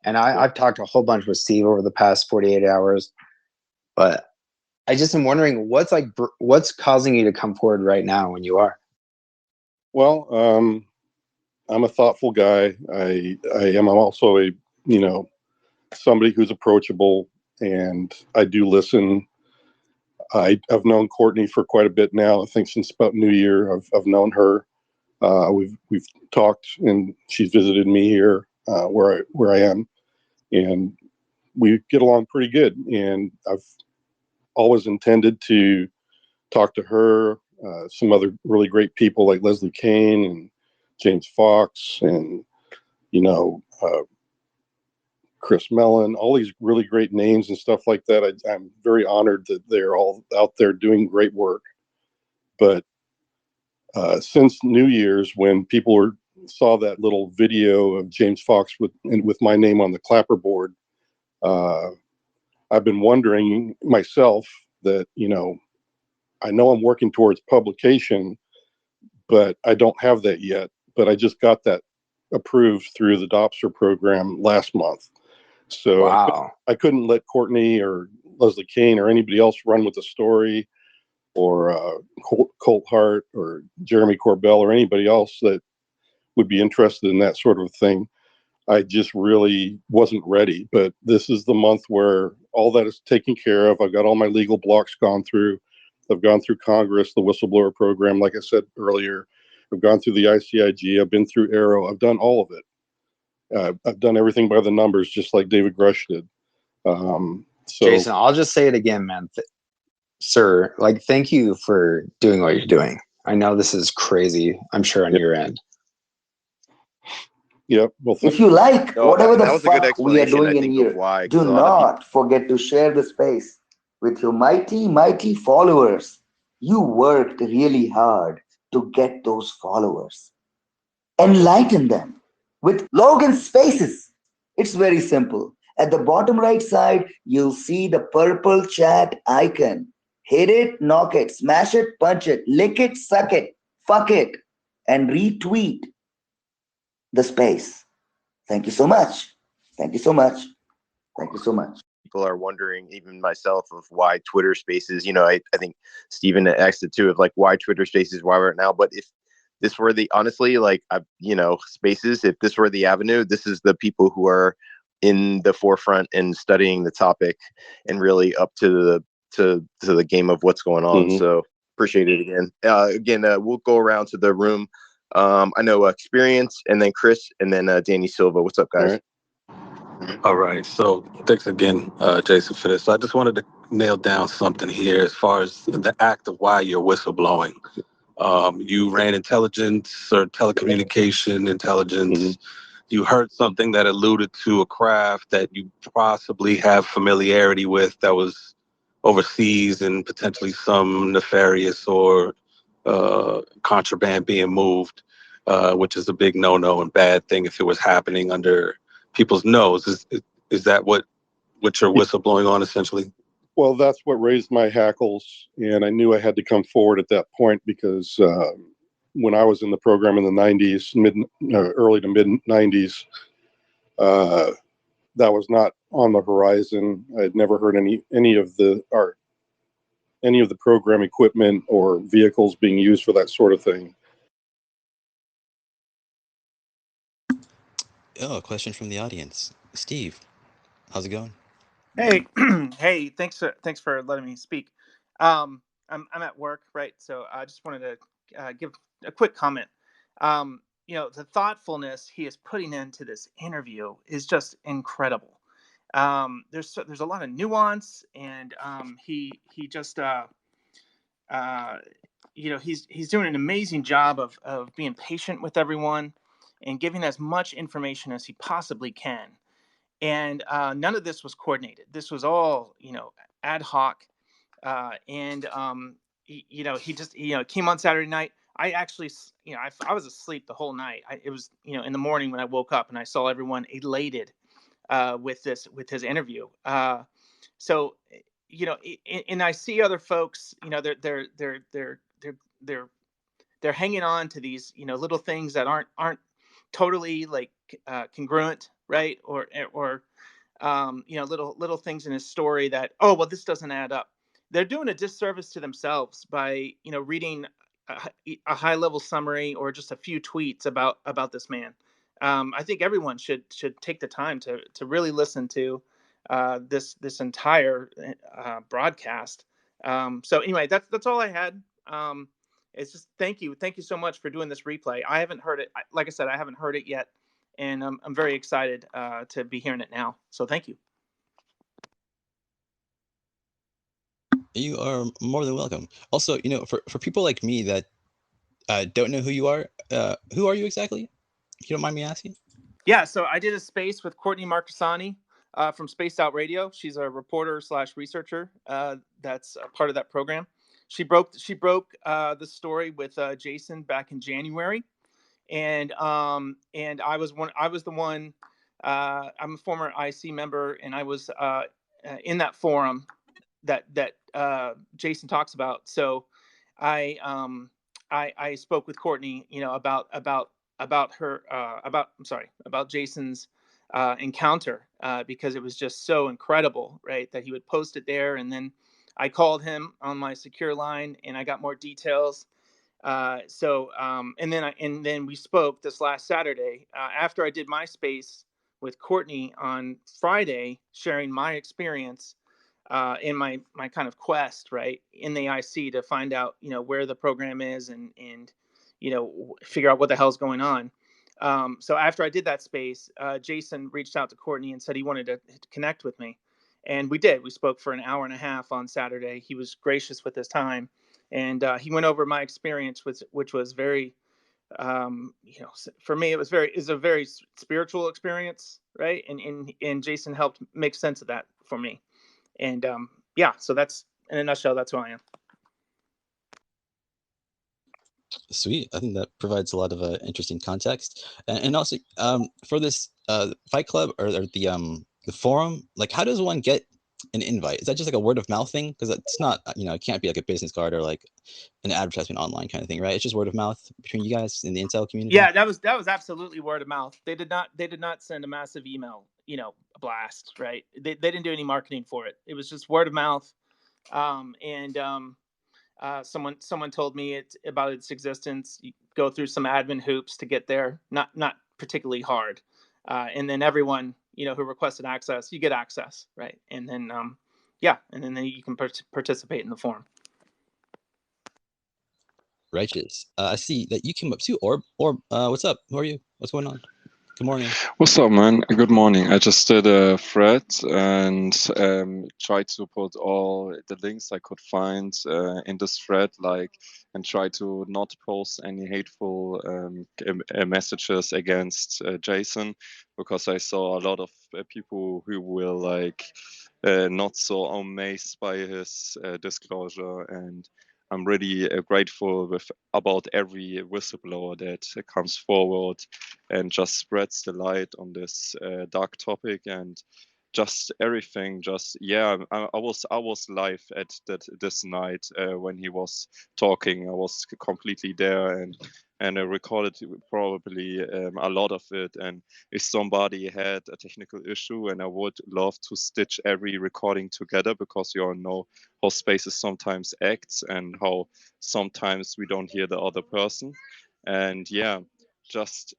and I've talked a whole bunch with Steve over the past 48 hours, but I just am wondering what's causing you to come forward right now when you are. Well, I'm a thoughtful guy. I am also a, somebody who's approachable, and I do listen. I've known Courtney for quite a bit now. I think since about New Year, I've known her. We've talked, and she's visited me here where I am, and we get along pretty good. And I've always intended to talk to her, some other really great people like Leslie Kane and James Fox, and Chris Mellon, all these really great names and stuff like that. I'm very honored that they're all out there doing great work. But since New Year's, when people saw that little video of James Fox with my name on the clapperboard, I've been wondering myself that, I know I'm working towards publication, but I don't have that yet. But I just got that approved through the Dobster program last month. So wow. I couldn't let Courtney or Leslie Kane or anybody else run with the story, or Colt Hart or Jeremy Corbell or anybody else that would be interested in that sort of thing. I just really wasn't ready. But this is the month where all that is taken care of. I've got all my legal blocks gone through. I've gone through Congress, the whistleblower program, like I said earlier. I've gone through the ICIG. I've been through Arrow. I've done all of it. I've done everything by the numbers, just like David Grush did. So, Jason, I'll just say it again, man. Sir, thank you for doing what you're doing. I know this is crazy, I'm sure, on your end. Yep. Well, if you like, whatever that the was a good fuck we are explanation, I doing in think, here, of why. 'cause do a lot of people, not forget to share the space with your mighty followers. You worked really hard to get those followers. Enlighten them with Logan Spaces. It's very simple. At the bottom right side, you'll see the purple chat icon. Hit it, knock it, smash it, punch it, lick it, suck it, fuck it, and retweet the space. Thank you so much. Thank you so much. Thank you so much. people are wondering, even myself, of why Twitter Spaces. I think Stephen asked it too, of why Twitter Spaces, why right now. But if this were honestly, Spaces, if this were the avenue, this is the people who are in the forefront and studying the topic and really up to the game of what's going on. Mm-hmm. So appreciate it again. We'll go around to the room. I know Experience, and then Chris, and then Danny Silva. What's up, guys? All right. So thanks again, Jason, for this. So I just wanted to nail down something here as far as the act of why you're whistleblowing. You ran intelligence or telecommunication intelligence. Mm-hmm. You heard something that alluded to a craft that you possibly have familiarity with that was overseas and potentially some nefarious or contraband being moved, which is a big no-no and bad thing if it was happening under people's nose. Is that what you're whistleblowing on, essentially? Well, that's what raised my hackles, and I knew I had to come forward at that point because when I was in the program in the 90s, early to mid 90s, that was not on the horizon. I had never heard any of the program equipment or vehicles being used for that sort of thing. Oh, a question from the audience. Steve, how's it going? Hey, hey, thanks for letting me speak. I'm at work, right? So I just wanted to give a quick comment. The thoughtfulness he is putting into this interview is just incredible. There's a lot of nuance, and he just uh, he's doing an amazing job of being patient with everyone and giving as much information as he possibly can. And none of this was coordinated. This was all ad hoc. He just came on Saturday night. I actually I was asleep the whole night. It was in the morning when I woke up and I saw everyone elated with his interview. So and I see other folks, they're they're hanging on to these little things that aren't totally like congruent, right? Or little things in his story that, oh well, this doesn't add up. They're doing a disservice to themselves by reading a high level summary or just a few tweets about this man. I think everyone should take the time to really listen to this entire broadcast. So anyway, that's all I had. It's just thank you so much for doing this replay. I haven't heard it. Like I said, I haven't heard it yet, and I'm very excited to be hearing it now. So thank you. You are more than welcome. Also, for people like me that don't know who you are you exactly? If you don't mind me asking. Yeah, so I did a space with Courtney Marcassani from Spaced Out Radio. She's a reporter / researcher that's a part of that program. She broke the story with Jason back in January, and I was the one. I'm a former IC member, and I was in that forum that Jason talks about. So I spoke with Courtney, about her about Jason's encounter because it was just so incredible, right? That he would post it there, and then I called him on my secure line, and I got more details. And then we spoke this last Saturday after I did my space with Courtney on Friday, sharing my experience in my kind of quest, right, in the IC to find out, where the program is and figure out what the hell's going on. So after I did that space, Jason reached out to Courtney and said he wanted to connect with me, and we did. We spoke for an hour and a half on Saturday. He was gracious with his time, and he went over my experience, which was very, for me, it was a very spiritual experience, right? And Jason helped make sense of that for me. And yeah, so that's in a nutshell. That's who I am. Sweet. I think that provides a lot of interesting context, and also for this Fight Club or the forum. Like, how does one get an invite? Is that just like a word of mouth thing? Because it's not, it can't be like a business card or like an advertisement online kind of thing, right? It's just word of mouth between you guys in the Intel community. Yeah, that was absolutely word of mouth. They did not send a massive email, blast, right? They didn't do any marketing for it. It was just word of mouth. Someone told me about its existence. You go through some admin hoops to get there, not particularly hard. And then everyone, who requested access, you get access, right? And then and then you can participate in the forum. Righteous. I see that you came up too. Orb, what's up? Who are you? What's going on? Good morning. What's up, man? Good morning. I just did a thread and tried to put all the links I could find in this thread, and try to not post any hateful messages against Jason, because I saw a lot of people who were not so amazed by his disclosure, and I'm really grateful about every whistleblower that comes forward and just spreads the light on this dark topic, and just everything. I was live at this night when he was talking. I was completely there, and I recorded probably a lot of it. And if somebody had a technical issue, and I would love to stitch every recording together, because you all know how spaces sometimes acts and how sometimes we don't hear the other person. And yeah, just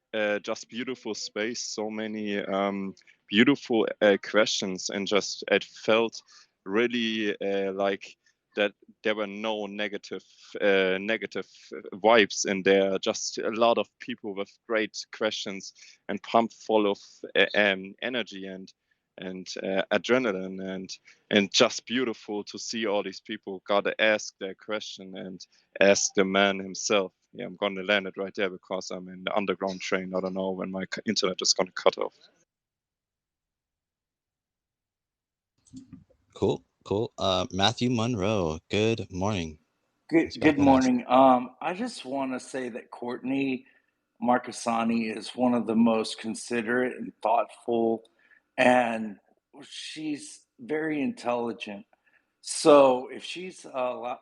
beautiful space, so many beautiful questions, and just it felt really like that there were no negative vibes in there. Just a lot of people with great questions and pumped full of energy and adrenaline, and just beautiful to see all these people gotta ask their question and ask the man himself. Yeah, I'm gonna land it right there because I'm in the underground train. I don't know when my internet is gonna cut off. Cool, cool. Matthew Monroe, good morning. Good morning. I just want to say that Courtney Marcassani is one of the most considerate and thoughtful, and she's very intelligent. So if she's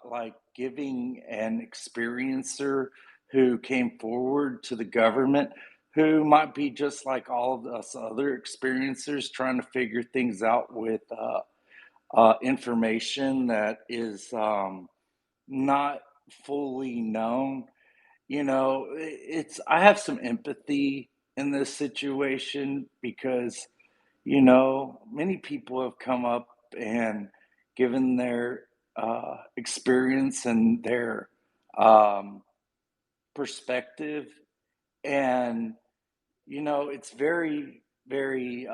like giving an experiencer who came forward to the government, who might be just like all of us other experiencers trying to figure things out with information that is not fully known, it's I have some empathy in this situation because many people have come up and given their experience and their um, perspective, and it's very, very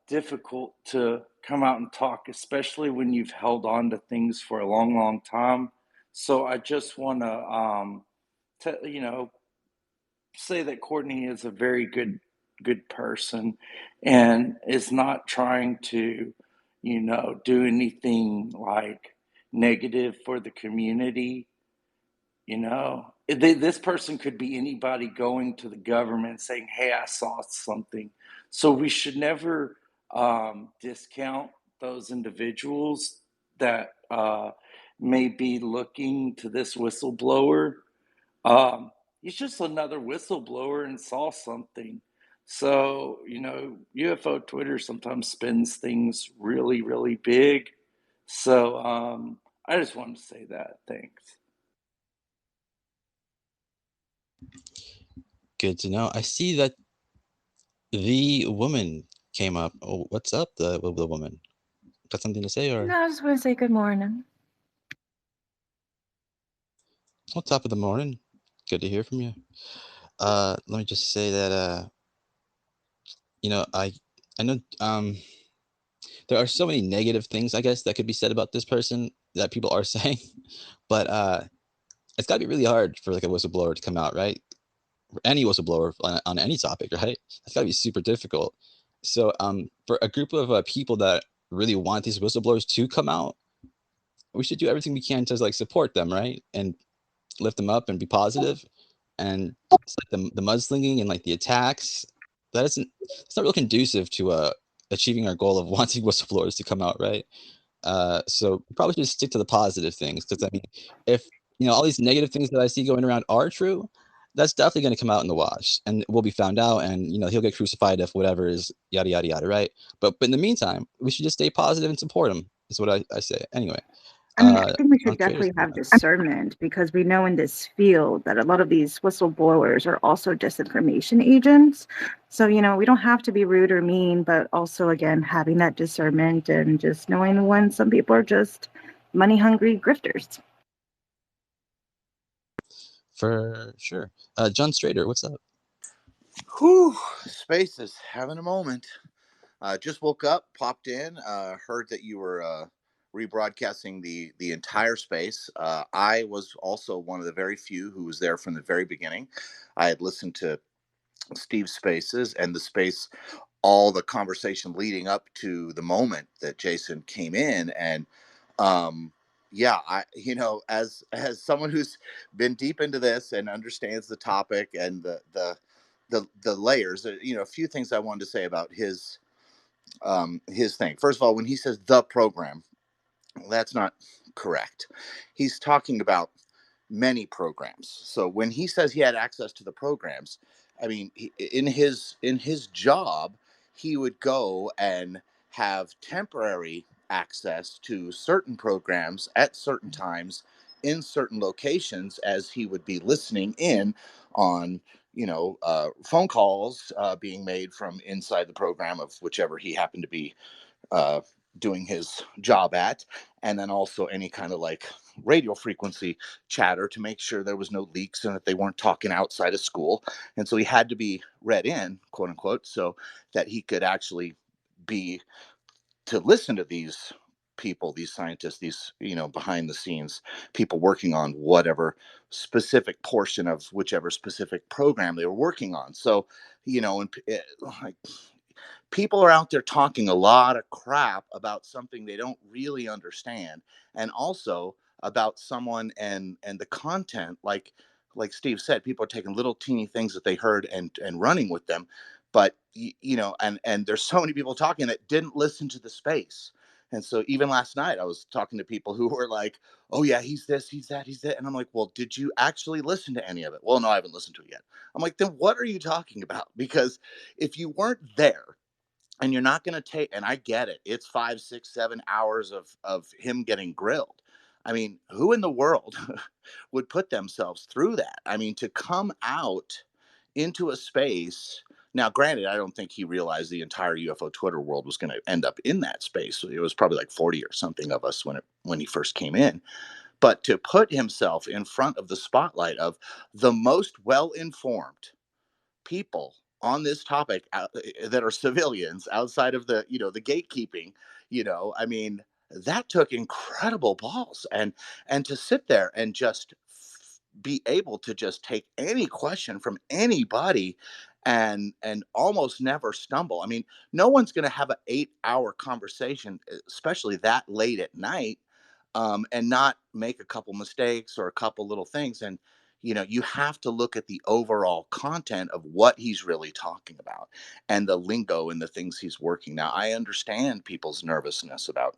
difficult to come out and talk, especially when you've held on to things for a long, long time. So I just want to, say that Courtney is a very good person and is not trying to, do anything like negative for the community. This person could be anybody going to the government saying, "Hey, I saw something." So we should never discount those individuals that may be looking to this whistleblower. Um, he's just another whistleblower and saw something. So, UFO Twitter sometimes spins things really, really big. So, I just wanted to say that. Thanks. Good to know. I see that the woman came up. Oh, what's up, the woman? Got something to say, or No, I just want to say good morning. well, top of the morning? Good to hear from you. Let me just say that I know there are so many negative things, I guess, that could be said about this person that people are saying, but it's got to be really hard for like a whistleblower to come out, right? Any whistleblower on any topic, right? That's got to be super difficult. So for a group of people that really want these whistleblowers to come out, we should do everything we can to like support them, right? And lift them up and be positive. And it's like the mudslinging and like the attacks, it's not real conducive to achieving our goal of wanting whistleblowers to come out, right? So we probably should stick to the positive things, because I mean, if all these negative things that I see going around are true, that's definitely going to come out in the wash, and will be found out, and he'll get crucified if whatever is yada yada yada, right? But in the meantime, we should just stay positive and support him. Is what I say. Anyway, I mean, I think we on should creators. definitely have discernment because we know in this field that a lot of these whistleblowers are also disinformation agents. So, we don't have to be rude or mean, but also, again, having that discernment and just knowing when some people are just money hungry grifters. For sure. John Strader, what's up? Whew, space is having a moment. Just woke up, popped in, heard that you were rebroadcasting the entire space. I was also one of the very few who was there from the very beginning. I had listened to Steve's spaces and the space, all the conversation leading up to the moment that Jason came in, and yeah, I as someone who's been deep into this and understands the topic and the layers, a few things I wanted to say about his thing. First of all, when he says the program, that's not correct. He's talking about many programs. So when he says he had access to the programs, I mean, in his job, he would go and have temporary access to certain programs at certain times in certain locations, as he would be listening in on phone calls being made from inside the program of whichever he happened to be uh, doing his job at, and then also any kind of like radio frequency chatter to make sure there was no leaks and that they weren't talking outside of school. And so he had to be read in, quote unquote, so that he could actually be to listen to these people, these scientists, these, behind the scenes people working on whatever specific portion of whichever specific program they were working on. So, like, people are out there talking a lot of crap about something they don't really understand, and also about someone and the content. Like Steve said, people are taking little teeny things that they heard and running with them. But and there's so many people talking that didn't listen to the space. And so even last night I was talking to people who were like, oh yeah, he's this, he's that, he's that. And I'm like, well, did you actually listen to any of it? Well, no, I haven't listened to it yet. I'm like, then what are you talking about? Because if you weren't there, and you're not going to take, and I get it, it's 5, 6, 7 hours of him getting grilled. I mean, who in the world would put themselves through that? I mean, to come out into a space. Now, granted, I don't think he realized the entire UFO Twitter world was going to end up in that space. It was probably like 40 or something of us when he first came in. But to put himself in front of the spotlight of the most well-informed people on this topic that are civilians outside of the gatekeeping, I mean, that took incredible balls. And to sit there and just be able to just take any question from anybody and almost never stumble. I mean, no one's going to have an 8-hour conversation, especially that late at night, and not make a couple mistakes or a couple little things. And you have to look at the overall content of what he's really talking about and the lingo and the things he's working. Now, I understand people's nervousness about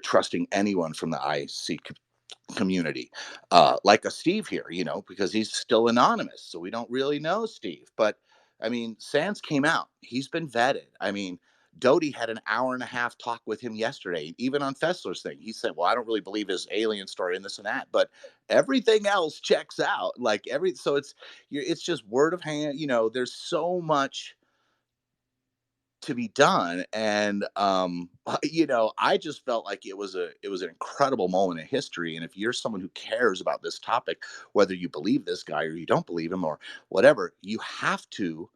trusting anyone from the IC community, like a Steve here, because he's still anonymous, so we don't really know Steve. But I mean, Sands came out; he's been vetted. I mean, Doty had an hour and a half talk with him yesterday. Even on Fessler's thing, he said, "Well, I don't really believe his alien story and this and that, but everything else checks out. Like so it's just word of hand. There's so much to be done. And I just felt like it was an incredible moment in history. And if you're someone who cares about this topic, whether you believe this guy or you don't believe him or whatever, you have to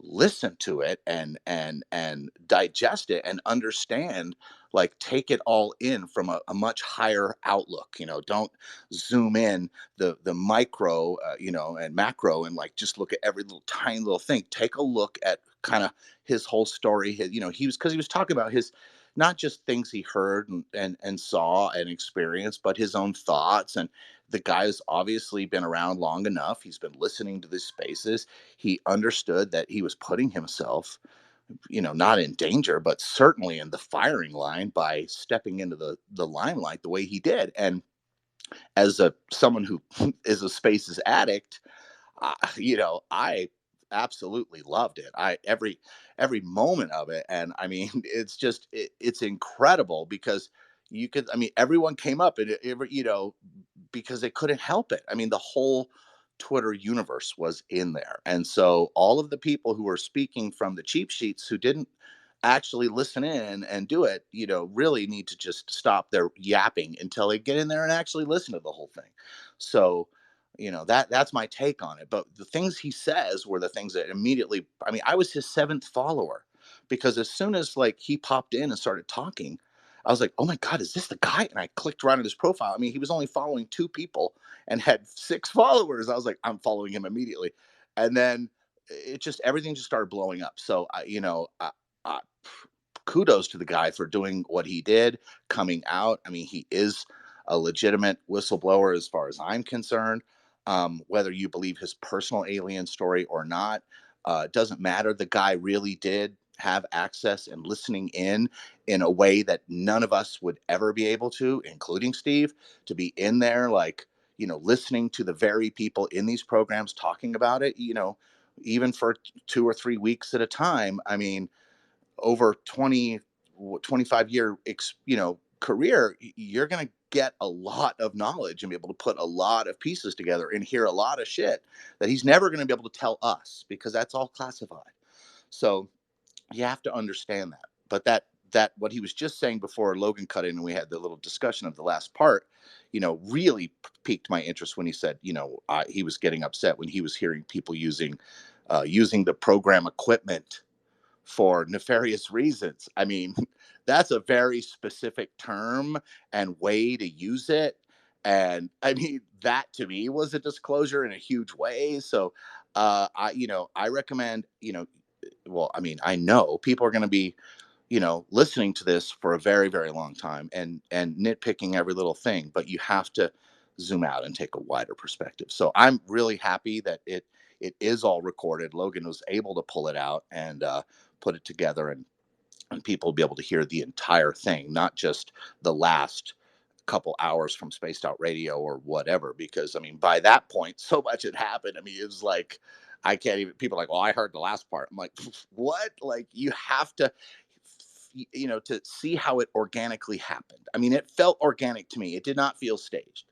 listen to it and digest it and understand, like, take it all in from a much higher outlook. Don't zoom in the micro, and macro, and like just look at every little tiny little thing. Take a look at kind of his whole story. He was talking about his, not just things he heard and saw and experienced, but his own thoughts. And the guy's obviously been around long enough. He's been listening to these spaces. He understood that he was putting himself, not in danger, but certainly in the firing line by stepping into the limelight the way he did. And as someone who is a spaces addict, I absolutely loved it. Every moment of it. And I mean, it's incredible because everyone came up and because they couldn't help it. I mean, the whole Twitter universe was in there. And so all of the people who were speaking from the cheap sheets who didn't actually listen in and do it, really need to just stop their yapping until they get in there and actually listen to the whole thing. So, that's my take on it. But the things he says were the things that immediately, I was his 7th follower, because as soon as like he popped in and started talking, I was like, oh my God, is this the guy? And I clicked right on his profile. I mean, he was only following 2 people and had 6 followers. I was like, I'm following him immediately. And then everything just started blowing up. So I kudos to the guy for doing what he did, coming out. I mean, he is a legitimate whistleblower as far as I'm concerned. Whether you believe his personal alien story or not, doesn't matter. The guy really did have access and listening in a way that none of us would ever be able to, including Steve, to be in there, like, listening to the very people in these programs talking about it, even for 2 or 3 weeks at a time. I mean, over 25-year career, you're going to get a lot of knowledge and be able to put a lot of pieces together and hear a lot of shit that he's never going to be able to tell us, because that's all classified. So you have to understand that. But that what he was just saying before Logan cut in and we had the little discussion of the last part, really piqued my interest when he said, he was getting upset when he was hearing people using the program equipment for nefarious reasons. I mean, that's a very specific term and way to use it. And I mean, that to me was a disclosure in a huge way. So I recommend, well, I mean, I know people are going to be, listening to this for a very, very long time and nitpicking every little thing, but you have to zoom out and take a wider perspective. So I'm really happy that it is all recorded. Logan was able to pull it out and put it together, and people will be able to hear the entire thing, not just the last couple hours from Spaced Out Radio or whatever, because I mean, by that point, so much had happened. I mean, it was like, I can't even, people are like, well, I heard the last part. I'm like, what? Like, you have to, to see how it organically happened. I mean, it felt organic to me. It did not feel staged.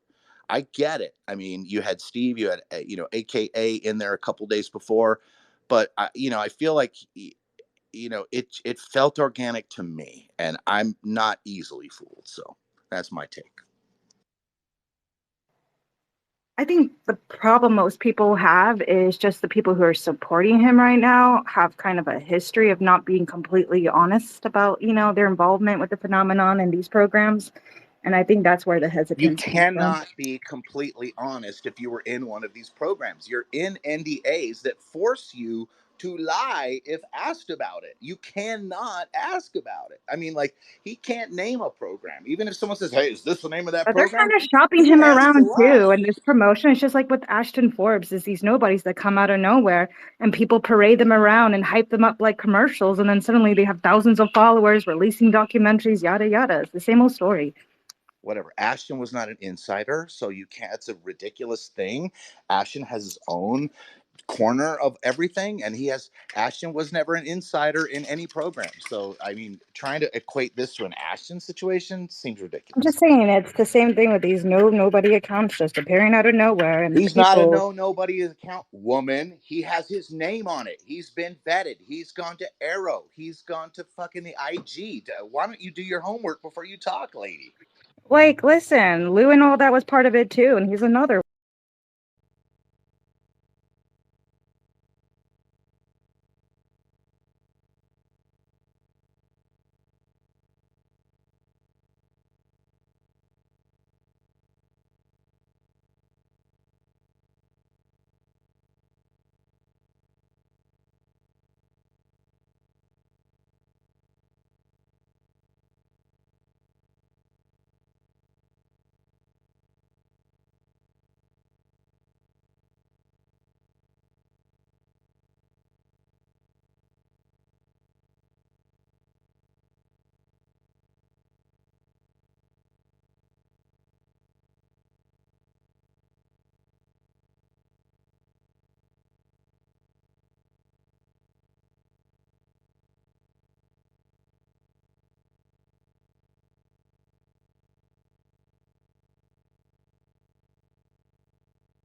I get it. I mean, you had Steve, you had, AKA in there a couple days before, but I feel like, it felt organic to me, and I'm not easily fooled. So that's my take. I think the problem most people have is just the people who are supporting him right now have kind of a history of not being completely honest about, their involvement with the phenomenon and these programs. And I think that's where the hesitancy You comes from. cannot be completely honest if you were in one of these programs. You're in NDAs that force you to lie if asked about it. You cannot ask about it. I mean, like, he can't name a program. Even if someone says, hey, is this the name of that But they're program? kind of shopping Who him has to around lie? too. And this promotion, it's just like with Ashton Forbes, is these nobodies that come out of nowhere and people parade them around and hype them up like commercials. And then suddenly they have thousands of followers, releasing documentaries, yada, yada. It's the same old story. Whatever. Ashton was not an insider, so you can't. It's a ridiculous thing. Ashton has his own corner of everything, and Ashton was never an insider in any program. So I mean, trying to equate this to an Ashton situation seems ridiculous. I'm just saying it's the same thing with these nobody accounts just appearing out of nowhere. And He's not a nobody account, woman. He has his name on it. He's been vetted. He's gone to Arrow. He's gone to fucking the IG. Why don't you do your homework before you talk, lady? Like, listen, Lou and all that was part of it too, and he's another